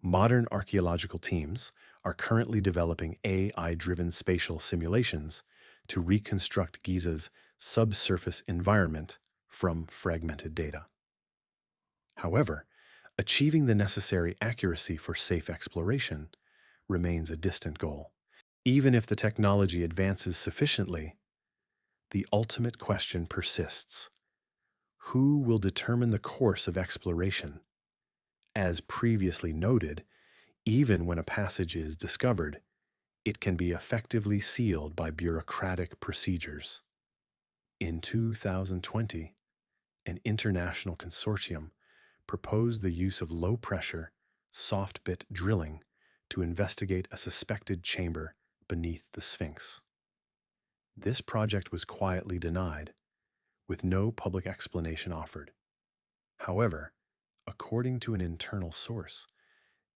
Modern archaeological teams are currently developing AI-driven spatial simulations to reconstruct Giza's subsurface environment from fragmented data. However, achieving the necessary accuracy for safe exploration remains a distant goal. Even if the technology advances sufficiently, the ultimate question persists. Who will determine the course of exploration? As previously noted, even when a passage is discovered, it can be effectively sealed by bureaucratic procedures. In 2020, an international consortium proposed the use of low-pressure, soft-bit drilling to investigate a suspected chamber beneath the Sphinx. This project was quietly denied, with no public explanation offered. However, according to an internal source,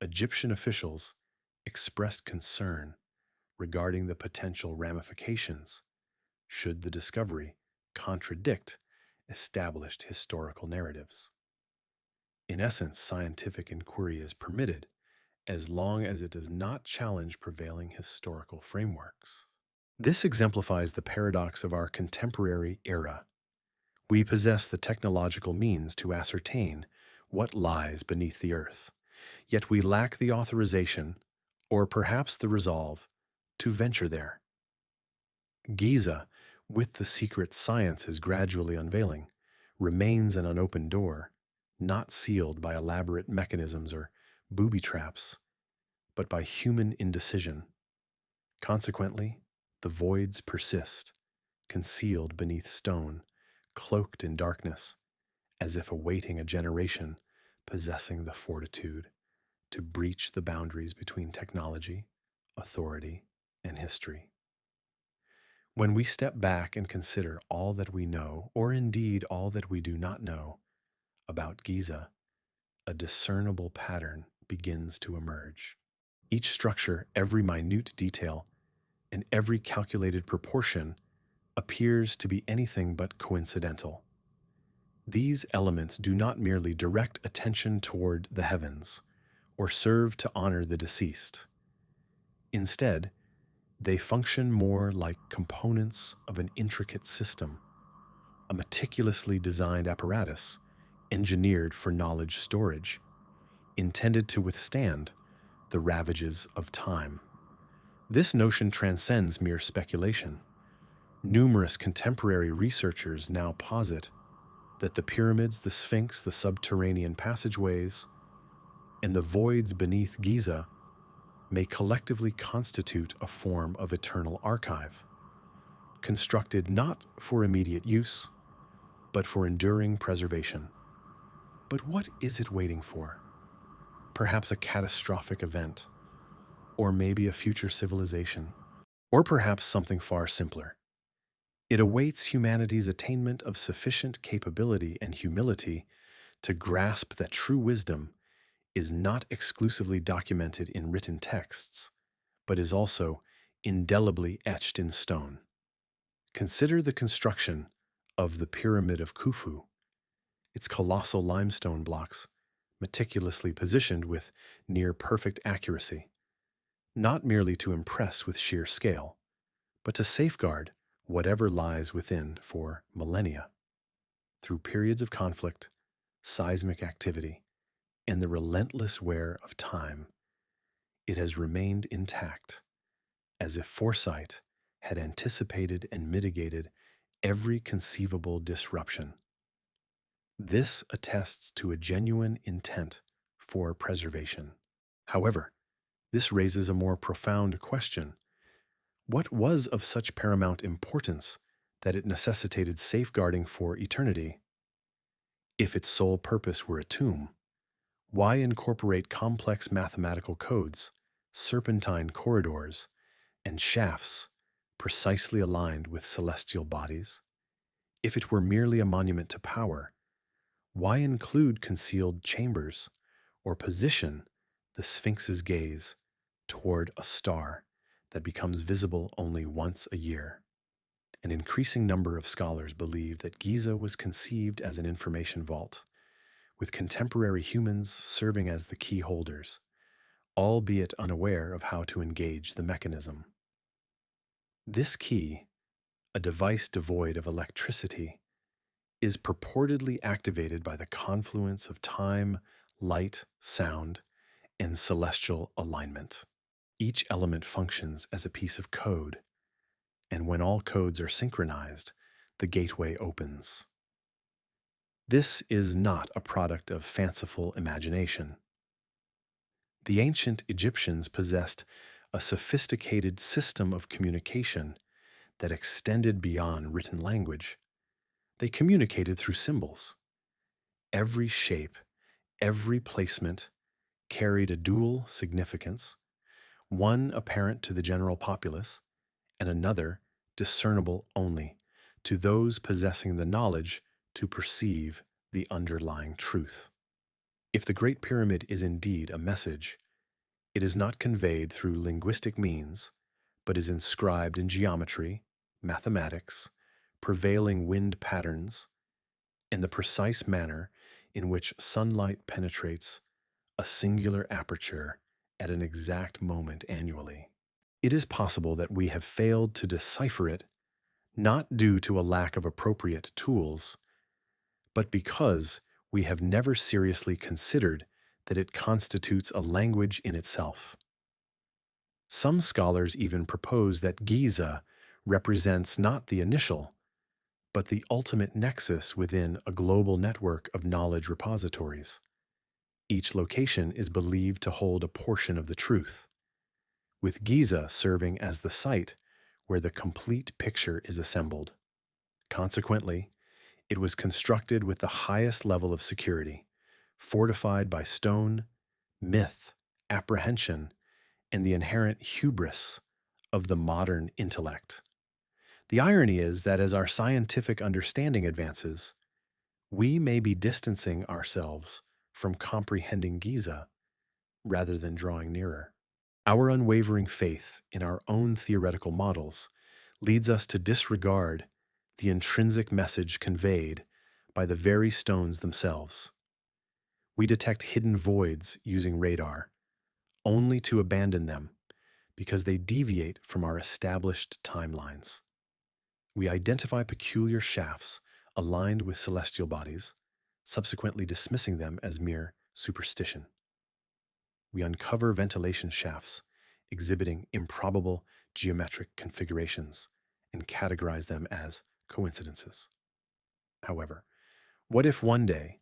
Egyptian officials expressed concern regarding the potential ramifications should the discovery contradict established historical narratives. In essence, scientific inquiry is permitted as long as it does not challenge prevailing historical frameworks. This exemplifies the paradox of our contemporary era. We possess the technological means to ascertain what lies beneath the earth, yet we lack the authorization, or perhaps the resolve, to venture there. Giza, with the secret sciences gradually unveiling, remains an unopened door, not sealed by elaborate mechanisms or booby traps, but by human indecision. Consequently, the voids persist, concealed beneath stone, cloaked in darkness, as if awaiting a generation possessing the fortitude to breach the boundaries between technology, authority, and history. When we step back and consider all that we know, or indeed all that we do not know, about Giza, a discernible pattern begins to emerge. Each structure, every minute detail, and every calculated proportion appears to be anything but coincidental. These elements do not merely direct attention toward the heavens or serve to honor the deceased. Instead, they function more like components of an intricate system, a meticulously designed apparatus engineered for knowledge storage, intended to withstand the ravages of time. This notion transcends mere speculation. Numerous contemporary researchers now posit that the pyramids, the Sphinx, the subterranean passageways, and the voids beneath Giza may collectively constitute a form of eternal archive, constructed not for immediate use, but for enduring preservation. But what is it waiting for? Perhaps a catastrophic event, or maybe a future civilization, or perhaps something far simpler, It awaits humanity's attainment of sufficient capability and humility to grasp that true wisdom is not exclusively documented in written texts, but is also indelibly etched in stone. Consider the construction of the Pyramid of Khufu, its colossal limestone blocks, meticulously positioned with near perfect accuracy, not merely to impress with sheer scale, but to safeguard whatever lies within for millennia. Through periods of conflict, seismic activity, and the relentless wear of time, it has remained intact, as if foresight had anticipated and mitigated every conceivable disruption. This attests to a genuine intent for preservation. However, this raises a more profound question. What was of such paramount importance that it necessitated safeguarding for eternity? If its sole purpose were a tomb, why incorporate complex mathematical codes, serpentine corridors, and shafts precisely aligned with celestial bodies? If it were merely a monument to power, why include concealed chambers or position the Sphinx's gaze toward a star that becomes visible only once a year? An increasing number of scholars believe that Giza was conceived as an information vault, with contemporary humans serving as the key holders, albeit unaware of how to engage the mechanism. This key, a device devoid of electricity, is purportedly activated by the confluence of time, light, sound, and celestial alignment. Each element functions as a piece of code, and when all codes are synchronized, the gateway opens. This is not a product of fanciful imagination. The ancient Egyptians possessed a sophisticated system of communication that extended beyond written language. They communicated through symbols. Every shape, every placement carried a dual significance, one apparent to the general populace, and another discernible only to those possessing the knowledge to perceive the underlying truth. If the Great Pyramid is indeed a message, it is not conveyed through linguistic means, but is inscribed in geometry, mathematics, prevailing wind patterns, and the precise manner in which sunlight penetrates a singular aperture at an exact moment annually. It is possible that we have failed to decipher it, not due to a lack of appropriate tools, but because we have never seriously considered that it constitutes a language in itself. Some scholars even propose that Giza represents not the initial, but the ultimate nexus within a global network of knowledge repositories. Each location is believed to hold a portion of the truth, with Giza serving as the site where the complete picture is assembled. Consequently, it was constructed with the highest level of security, fortified by stone, myth, apprehension, and the inherent hubris of the modern intellect. The irony is that as our scientific understanding advances, we may be distancing ourselves from comprehending Giza rather than drawing nearer. Our unwavering faith in our own theoretical models leads us to disregard the intrinsic message conveyed by the very stones themselves. We detect hidden voids using radar, only to abandon them because they deviate from our established timelines. We identify peculiar shafts aligned with celestial bodies, subsequently dismissing them as mere superstition. We uncover ventilation shafts exhibiting improbable geometric configurations and categorize them as coincidences. However, what if one day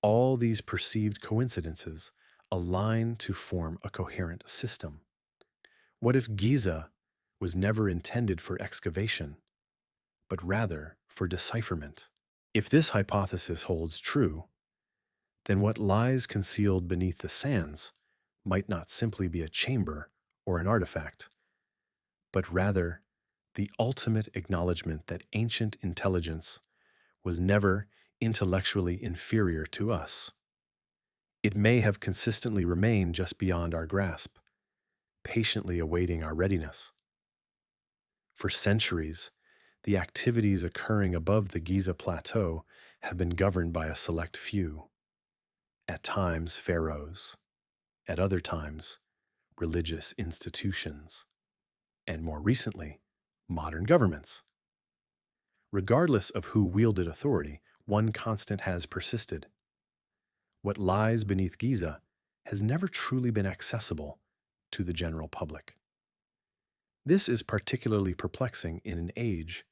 all these perceived coincidences align to form a coherent system? What if Giza was never intended for excavation, but rather for decipherment? If this hypothesis holds true, then what lies concealed beneath the sands might not simply be a chamber or an artifact, but rather the ultimate acknowledgement that ancient intelligence was never intellectually inferior to us. It may have consistently remained just beyond our grasp, patiently awaiting our readiness. For centuries, the activities occurring above the Giza Plateau have been governed by a select few, at times pharaohs, at other times religious institutions, and more recently, modern governments. Regardless of who wielded authority, one constant has persisted. What lies beneath Giza has never truly been accessible to the general public. This is particularly perplexing in an age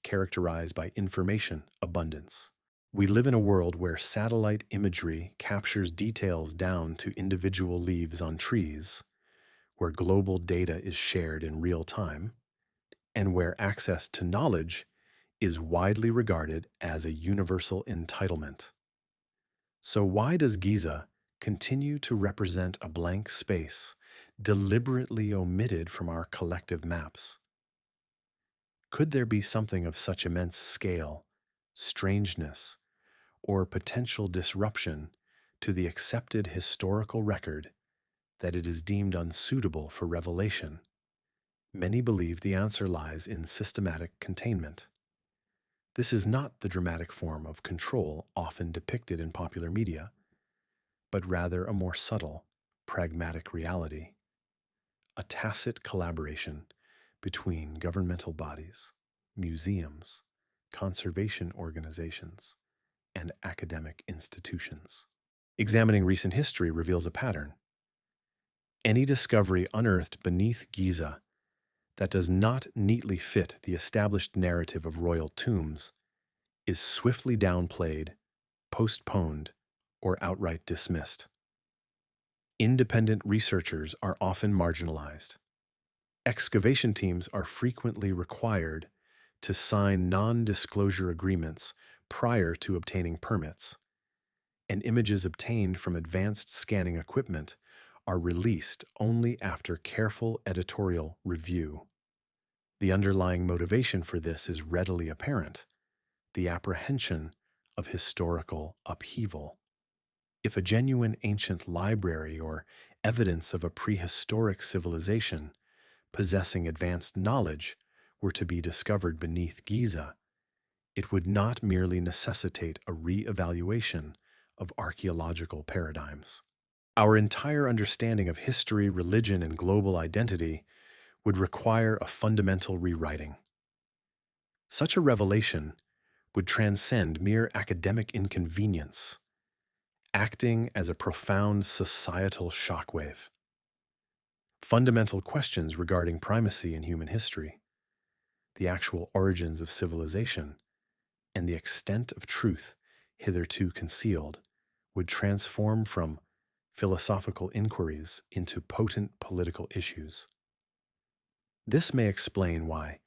characterized by information abundance. We live in a world where satellite imagery captures details down to individual leaves on trees, where global data is shared in real time, and where access to knowledge is widely regarded as a universal entitlement. So, why does Giza continue to represent a blank space deliberately omitted from our collective maps? Could there be something of such immense scale, strangeness, or potential disruption to the accepted historical record that it is deemed unsuitable for revelation? Many believe the answer lies in systematic containment. This is not the dramatic form of control often depicted in popular media, but rather a more subtle, pragmatic reality, a tacit collaboration between governmental bodies, museums, conservation organizations, and academic institutions. Examining recent history reveals a pattern. Any discovery unearthed beneath Giza that does not neatly fit the established narrative of royal tombs is swiftly downplayed, postponed, or outright dismissed. Independent researchers are often marginalized. Excavation teams are frequently required to sign non disclosure agreements prior to obtaining permits, and images obtained from advanced scanning equipment are released only after careful editorial review. The underlying motivation for this is readily apparent: the apprehension of historical upheaval. If a genuine ancient library or evidence of a prehistoric civilization possessing advanced knowledge were to be discovered beneath Giza, it would not merely necessitate a re-evaluation of archaeological paradigms. Our entire understanding of history, religion, and global identity would require a fundamental rewriting. Such a revelation would transcend mere academic inconvenience, acting as a profound societal shockwave. Fundamental questions regarding primacy in human history, the actual origins of civilization, and the extent of truth hitherto concealed would transform from philosophical inquiries into potent political issues. This may explain why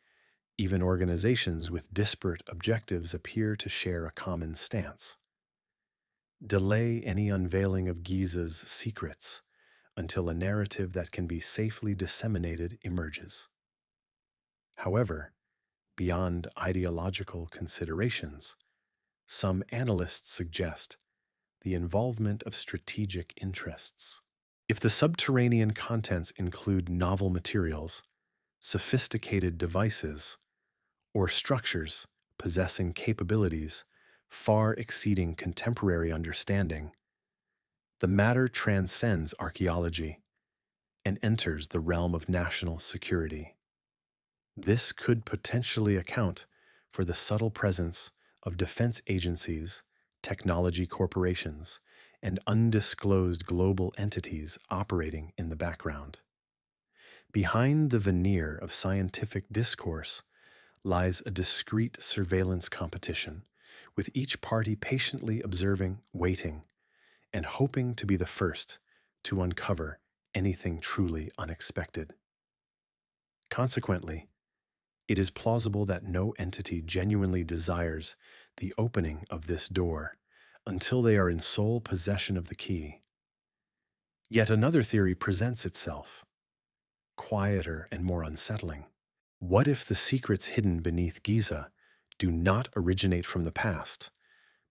even organizations with disparate objectives appear to share a common stance. Delay any unveiling of Giza's secrets until a narrative that can be safely disseminated emerges. However, beyond ideological considerations, some analysts suggest the involvement of strategic interests. If the subterranean contents include novel materials, sophisticated devices, or structures possessing capabilities far exceeding contemporary understanding, the matter transcends archaeology and enters the realm of national security. This could potentially account for the subtle presence of defense agencies, technology corporations, and undisclosed global entities operating in the background. Behind the veneer of scientific discourse lies a discreet surveillance competition, with each party patiently observing, waiting, and hoping to be the first to uncover anything truly unexpected. Consequently, it is plausible that no entity genuinely desires the opening of this door until they are in sole possession of the key. Yet another theory presents itself, quieter and more unsettling. What if the secrets hidden beneath Giza do not originate from the past,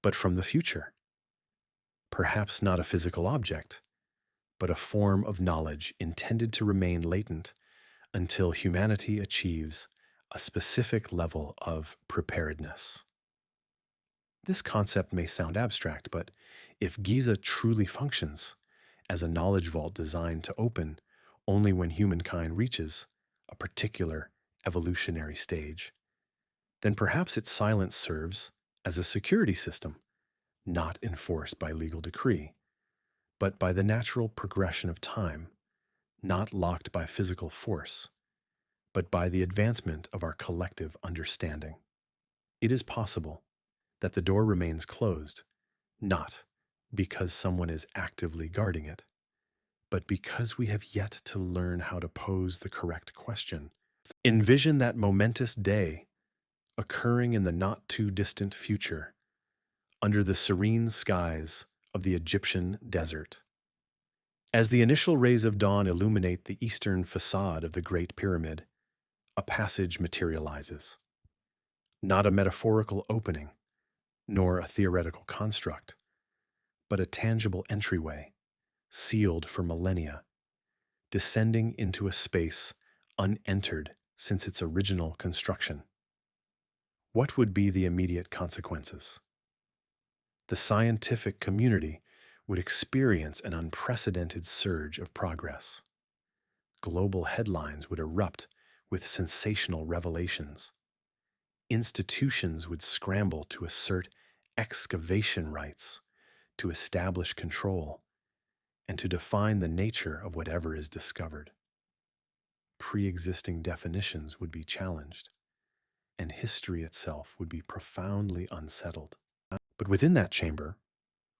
but from the future? Perhaps not a physical object, but a form of knowledge intended to remain latent until humanity achieves a specific level of preparedness. This concept may sound abstract, but if Giza truly functions as a knowledge vault designed to open only when humankind reaches a particular evolutionary stage, then perhaps its silence serves as a security system, not enforced by legal decree, but by the natural progression of time, not locked by physical force, but by the advancement of our collective understanding. It is possible that the door remains closed, not because someone is actively guarding it, but because we have yet to learn how to pose the correct question. Envision that momentous day occurring in the not too distant future, under the serene skies of the Egyptian desert. As the initial rays of dawn illuminate the eastern facade of the Great Pyramid, a passage materializes. Not a metaphorical opening, nor a theoretical construct, but a tangible entryway, sealed for millennia, descending into a space unentered since its original construction. What would be the immediate consequences? The scientific community would experience an unprecedented surge of progress. Global headlines would erupt with sensational revelations. Institutions would scramble to assert excavation rights, to establish control, and to define the nature of whatever is discovered. Pre existing definitions would be challenged, and history itself would be profoundly unsettled. But within that chamber,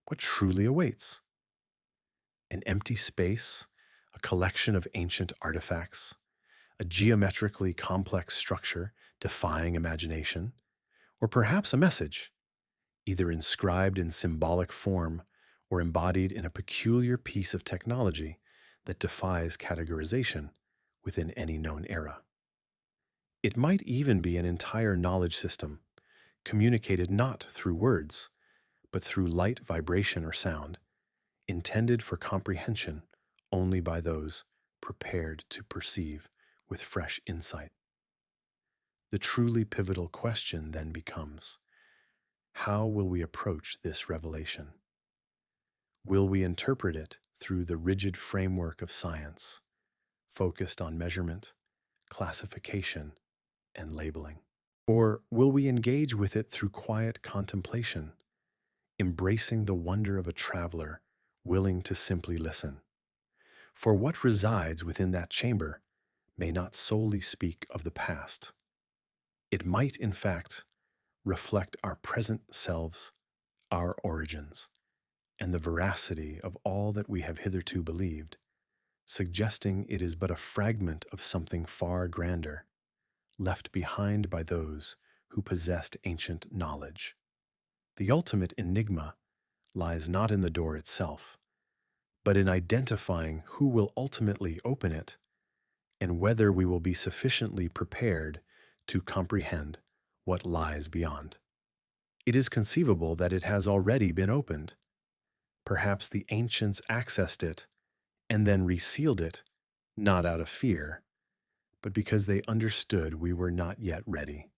what truly awaits? An empty space, a collection of ancient artifacts, a geometrically complex structure defying imagination, or perhaps a message, either inscribed in symbolic form or embodied in a peculiar piece of technology that defies categorization within any known era. It might even be an entire knowledge system, communicated not through words, but through light, vibration, or sound, intended for comprehension only by those prepared to perceive with fresh insight. The truly pivotal question then becomes, how will we approach this revelation? Will we interpret it through the rigid framework of science, focused on measurement, classification, and labeling? Or will we engage with it through quiet contemplation, embracing the wonder of a traveler willing to simply listen? For what resides within that chamber may not solely speak of the past. It might, in fact, reflect our present selves, our origins, and the veracity of all that we have hitherto believed, suggesting it is but a fragment of something far grander, left behind by those who possessed ancient knowledge. The ultimate enigma lies not in the door itself, but in identifying who will ultimately open it and whether we will be sufficiently prepared to comprehend what lies beyond. It is conceivable that it has already been opened. Perhaps the ancients accessed it and then resealed it, not out of fear, but because they understood we were not yet ready.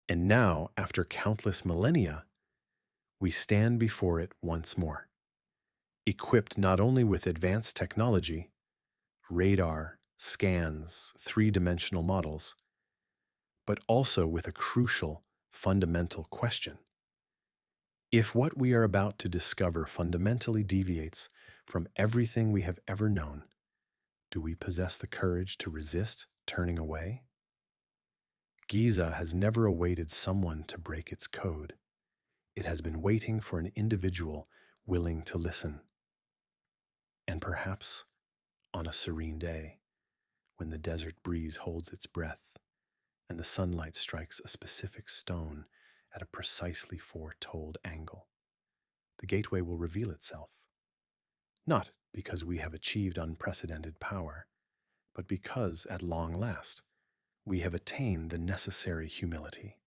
And now, after countless millennia, we stand before it once more, equipped not only with advanced technology, radar, scans, three-dimensional models, but also with a crucial, fundamental question. If what we are about to discover fundamentally deviates from everything we have ever known, do we possess the courage to resist turning away? Giza has never awaited someone to break its code. It has been waiting for an individual willing to listen. And perhaps on a serene day, when the desert breeze holds its breath and the sunlight strikes a specific stone at a precisely foretold angle, the gateway will reveal itself. Not because we have achieved unprecedented power, but because, at long last, we have attained the necessary humility.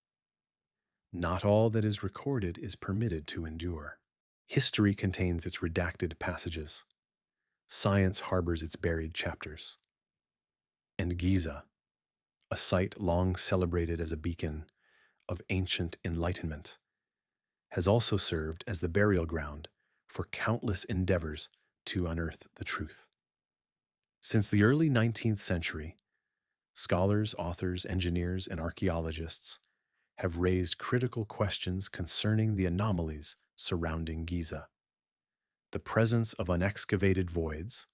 Not all that is recorded is permitted to endure. History contains its redacted passages. Science harbors its buried chapters. And Giza, a site long celebrated as a beacon of ancient enlightenment, has also served as the burial ground for countless endeavors to unearth the truth. Since the early 19th century, scholars, authors, engineers, and archaeologists have raised critical questions concerning the anomalies surrounding Giza. The presence of unexcavated voids,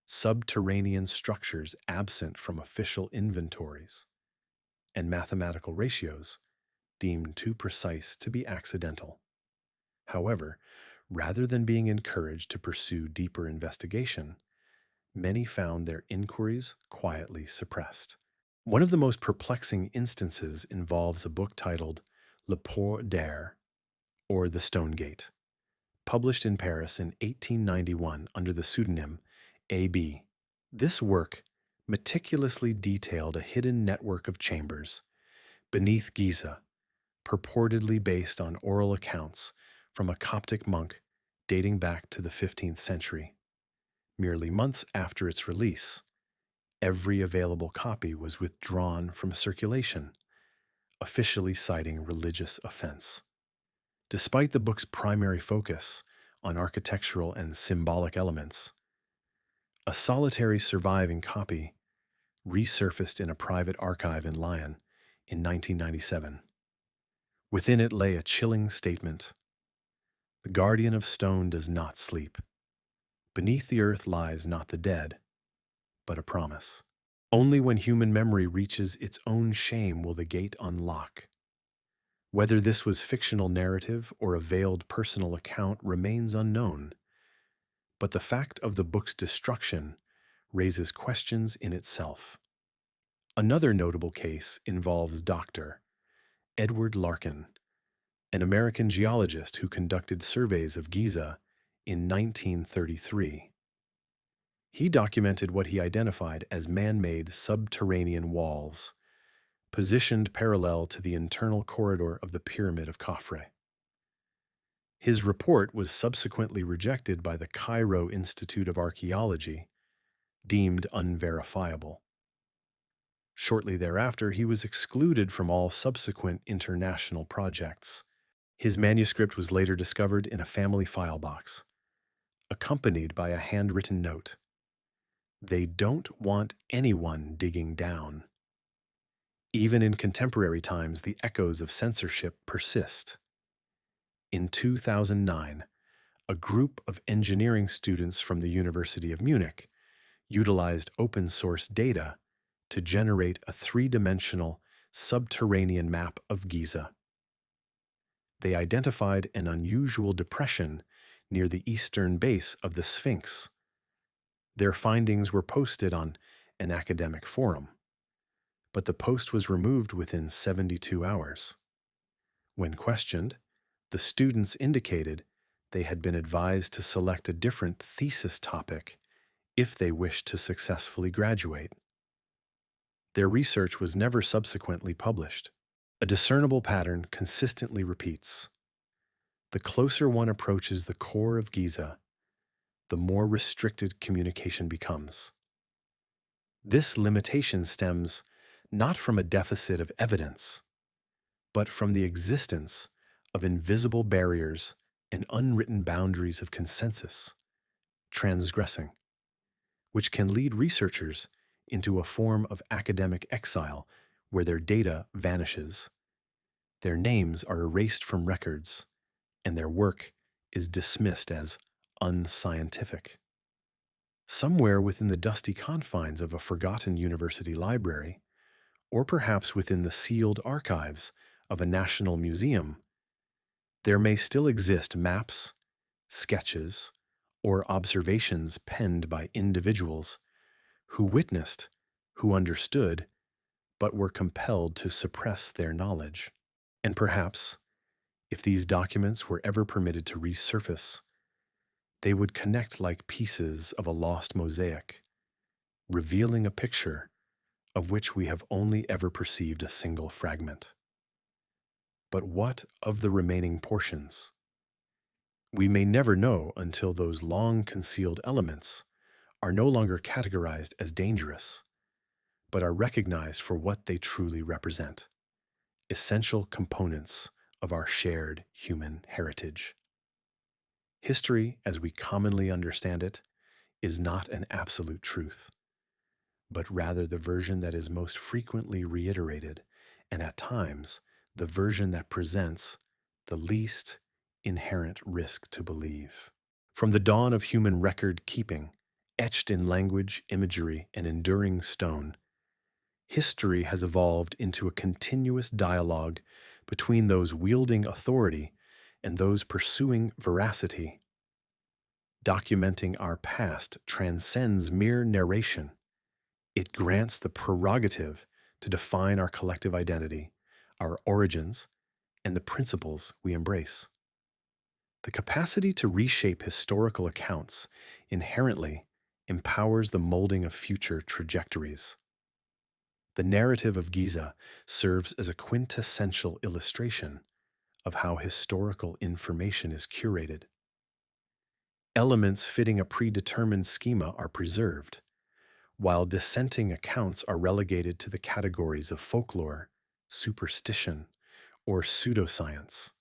subterranean structures absent from official inventories, and mathematical ratios deemed too precise to be accidental. However, rather than being encouraged to pursue deeper investigation, many found their inquiries quietly suppressed. One of the most perplexing instances involves a book titled Le Port d'Air, or The Stone Gate, published in Paris in 1891 under the pseudonym A.B. This work meticulously detailed a hidden network of chambers beneath Giza, purportedly based on oral accounts from a Coptic monk dating back to the 15th century. Merely months after its release, every available copy was withdrawn from circulation, officially citing religious offense. Despite the book's primary focus on architectural and symbolic elements, a solitary surviving copy resurfaced in a private archive in Lyon in 1997. Within it lay a chilling statement: "The guardian of stone does not sleep. Beneath the earth lies not the dead, but a promise. Only when human memory reaches its own shame will the gate unlock." Whether this was fictional narrative or a veiled personal account remains unknown, but the fact of the book's destruction raises questions in itself. Another notable case involves Dr. Edward Larkin, an American geologist who conducted surveys of Giza in 1933. He documented what he identified as man-made subterranean walls, positioned parallel to the internal corridor of the Pyramid of Khafre. His report was subsequently rejected by the Cairo Institute of Archaeology, deemed unverifiable. Shortly thereafter, he was excluded from all subsequent international projects. His manuscript was later discovered in a family file box, accompanied by a handwritten note: "They don't want anyone digging down." Even in contemporary times, the echoes of censorship persist. In 2009, a group of engineering students from the University of Munich utilized open-source data to generate a three-dimensional subterranean map of Giza. They identified an unusual depression near the eastern base of the Sphinx. Their findings were posted on an academic forum, but the post was removed within 72 hours. When questioned, the students indicated they had been advised to select a different thesis topic if they wished to successfully graduate. Their research was never subsequently published. A discernible pattern consistently repeats. The closer one approaches the core of Giza, the more restricted communication becomes. This limitation stems not from a deficit of evidence, but from the existence of invisible barriers and unwritten boundaries of consensus, transgressing, which can lead researchers into a form of academic exile where their data vanishes, their names are erased from records, and their work is dismissed as unscientific. Somewhere within the dusty confines of a forgotten university library, or perhaps within the sealed archives of a national museum, there may still exist maps, sketches, or observations penned by individuals who witnessed, who understood, but were compelled to suppress their knowledge. And perhaps, if these documents were ever permitted to resurface, they would connect like pieces of a lost mosaic, revealing a picture of which we have only ever perceived a single fragment. But what of the remaining portions? We may never know until those long concealed elements are no longer categorized as dangerous, but are recognized for what they truly represent: essential components of our shared human heritage. History, as we commonly understand it, is not an absolute truth, but rather the version that is most frequently reiterated, and at times, the version that presents the least inherent risk to believe. From the dawn of human record keeping, etched in language, imagery, and enduring stone, history has evolved into a continuous dialogue between those wielding authority and those pursuing veracity. Documenting our past transcends mere narration. It grants the prerogative to define our collective identity, our origins, and the principles we embrace. The capacity to reshape historical accounts inherently empowers the molding of future trajectories. The narrative of Giza serves as a quintessential illustration of how historical information is curated. Elements fitting a predetermined schema are preserved, while dissenting accounts are relegated to the categories of folklore, superstition, or pseudoscience,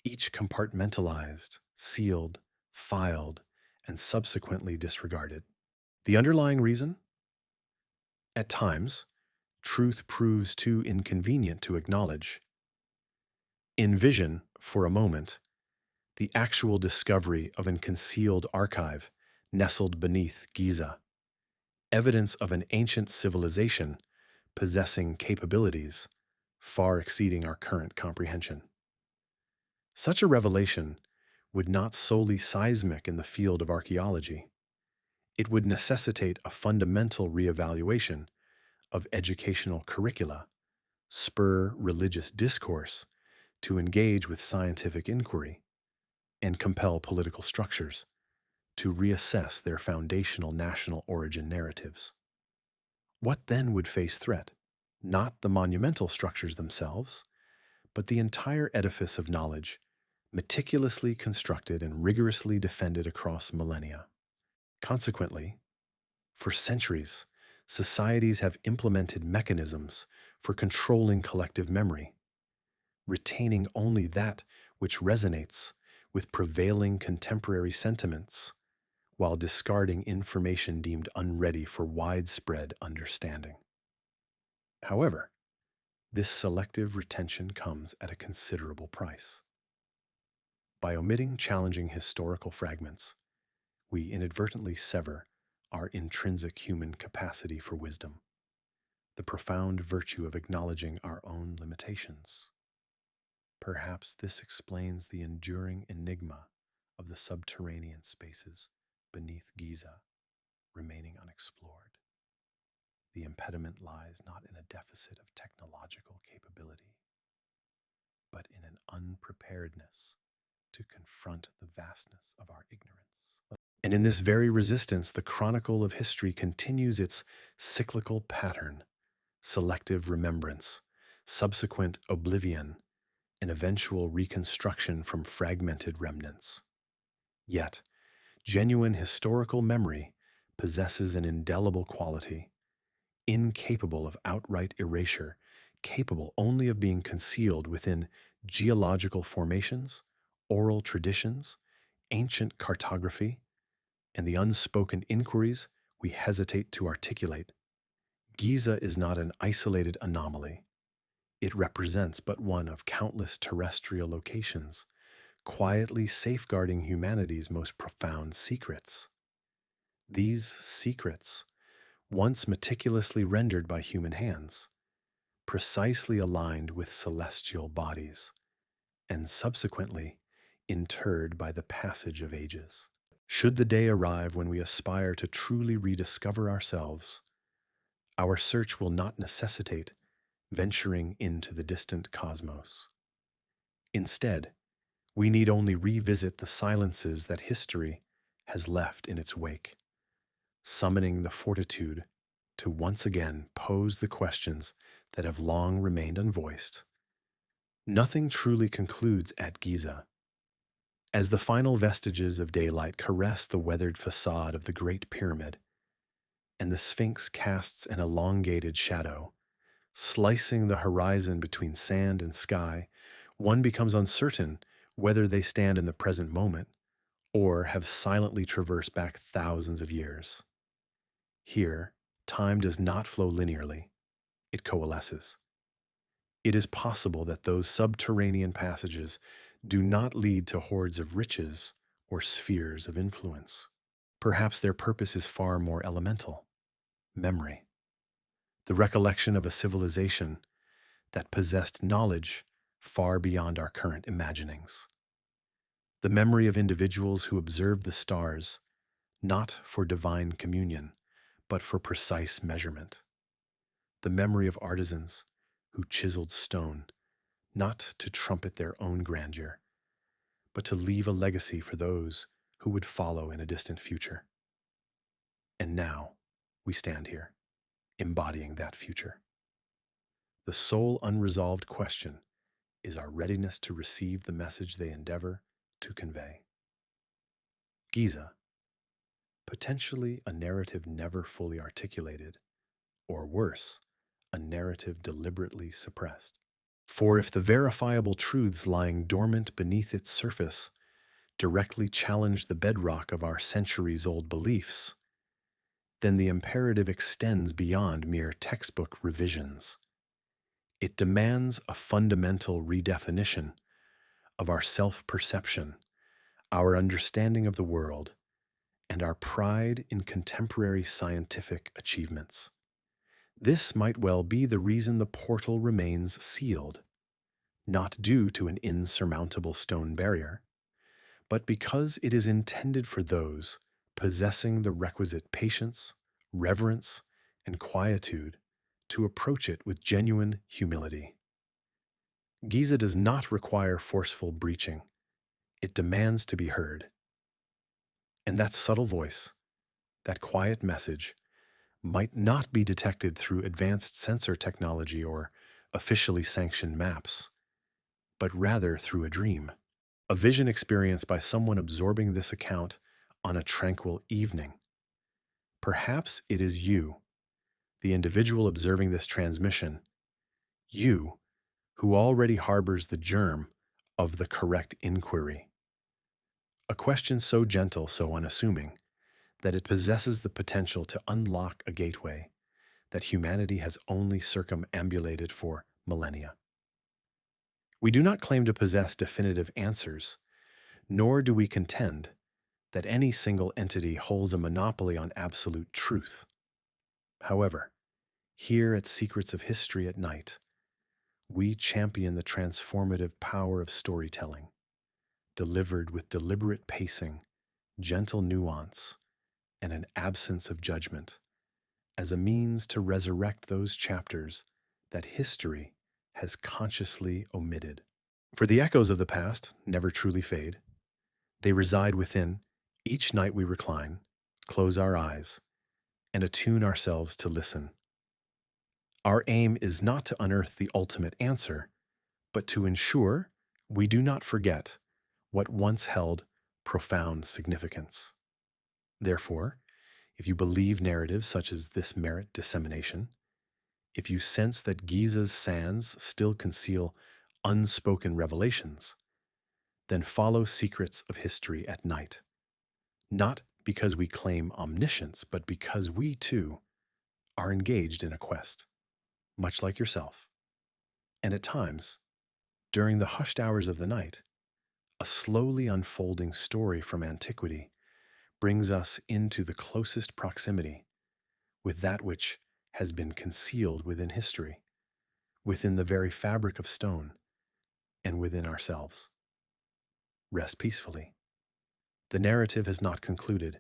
each compartmentalized, sealed, filed, and subsequently disregarded. The underlying reason? At times, truth proves too inconvenient to acknowledge. Envision, for a moment, the actual discovery of an concealed archive nestled beneath Giza, evidence of an ancient civilization possessing capabilities far exceeding our current comprehension. Such a revelation would not solely seismic in the field of archaeology. It would necessitate a fundamental reevaluation of educational curricula, spur religious discourse to engage with scientific inquiry, and compel political structures to reassess their foundational national origin narratives. What then would face threat? Not the monumental structures themselves, but the entire edifice of knowledge, meticulously constructed and rigorously defended across millennia. Consequently, for centuries, societies have implemented mechanisms for controlling collective memory, retaining only that which resonates with prevailing contemporary sentiments, while discarding information deemed unready for widespread understanding. However, this selective retention comes at a considerable price. By omitting challenging historical fragments, we inadvertently sever our intrinsic human capacity for wisdom, the profound virtue of acknowledging our own limitations. Perhaps this explains the enduring enigma of the subterranean spaces beneath Giza remaining unexplored. The impediment lies not in a deficit of technological capability, but in an unpreparedness to confront the vastness of our ignorance. And in this very resistance, the chronicle of history continues its cyclical pattern: selective remembrance, subsequent oblivion, and eventual reconstruction from fragmented remnants. Yet, genuine historical memory possesses an indelible quality, incapable of outright erasure, capable only of being concealed within geological formations, oral traditions, ancient cartography, and the unspoken inquiries we hesitate to articulate. Giza is not an isolated anomaly. It represents but one of countless terrestrial locations, quietly safeguarding humanity's most profound secrets. These secrets, once meticulously rendered by human hands, precisely aligned with celestial bodies, and subsequently interred by the passage of ages. Should the day arrive when we aspire to truly rediscover ourselves, our search will not necessitate venturing into the distant cosmos. Instead, we need only revisit the silences that history has left in its wake, summoning the fortitude to once again pose the questions that have long remained unvoiced. Nothing truly concludes at Giza. As the final vestiges of daylight caress the weathered facade of the Great Pyramid, and the Sphinx casts an elongated shadow, slicing the horizon between sand and sky, one becomes uncertain whether they stand in the present moment or have silently traversed back thousands of years. Here, time does not flow linearly, it coalesces. It is possible that those subterranean passages do not lead to hoards of riches or spheres of influence. Perhaps their purpose is far more elemental: memory, the recollection of a civilization that possessed knowledge far beyond our current imaginings. The memory of individuals who observed the stars, not for divine communion, but for precise measurement. The memory of artisans who chiseled stone, not to trumpet their own grandeur, but to leave a legacy for those who would follow in a distant future. And now we stand here, embodying that future. The sole unresolved question is our readiness to receive the message they endeavor to convey. Giza, potentially a narrative never fully articulated, or worse, a narrative deliberately suppressed. For if the verifiable truths lying dormant beneath its surface directly challenge the bedrock of our centuries-old beliefs, then the imperative extends beyond mere textbook revisions. It demands a fundamental redefinition of our self-perception, our understanding of the world, and our pride in contemporary scientific achievements. This might well be the reason the portal remains sealed, not due to an insurmountable stone barrier, but because it is intended for those possessing the requisite patience, reverence, and quietude to approach it with genuine humility. Giza does not require forceful breaching. It demands to be heard. And that subtle voice, that quiet message, might not be detected through advanced sensor technology or officially sanctioned maps, but rather through a dream, a vision experienced by someone absorbing this account on a tranquil evening. Perhaps it is you, the individual observing this transmission, you who already harbors the germ of the correct inquiry. A question so gentle, so unassuming, that it possesses the potential to unlock a gateway that humanity has only circumambulated for millennia. We do not claim to possess definitive answers, nor do we contend that any single entity holds a monopoly on absolute truth. However, here at Secrets of History at Night, we champion the transformative power of storytelling, delivered with deliberate pacing, gentle nuance, and an absence of judgment, as a means to resurrect those chapters that history has consciously omitted. For the echoes of the past never truly fade. They reside within each night we recline, close our eyes, and attune ourselves to listen. Our aim is not to unearth the ultimate answer, but to ensure we do not forget what once held profound significance. Therefore, if you believe narratives such as this merit dissemination, if you sense that Giza's sands still conceal unspoken revelations, then follow Secrets of History at Night. Not because we claim omniscience, but because we, too, are engaged in a quest, much like yourself. And at times, during the hushed hours of the night, a slowly unfolding story from antiquity brings us into the closest proximity with that which has been concealed within history, within the very fabric of stone, and within ourselves. Rest peacefully. The narrative has not concluded.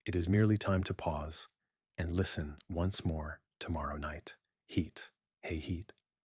It is merely time to pause and listen once more tomorrow night. Heat. Hey, Heat.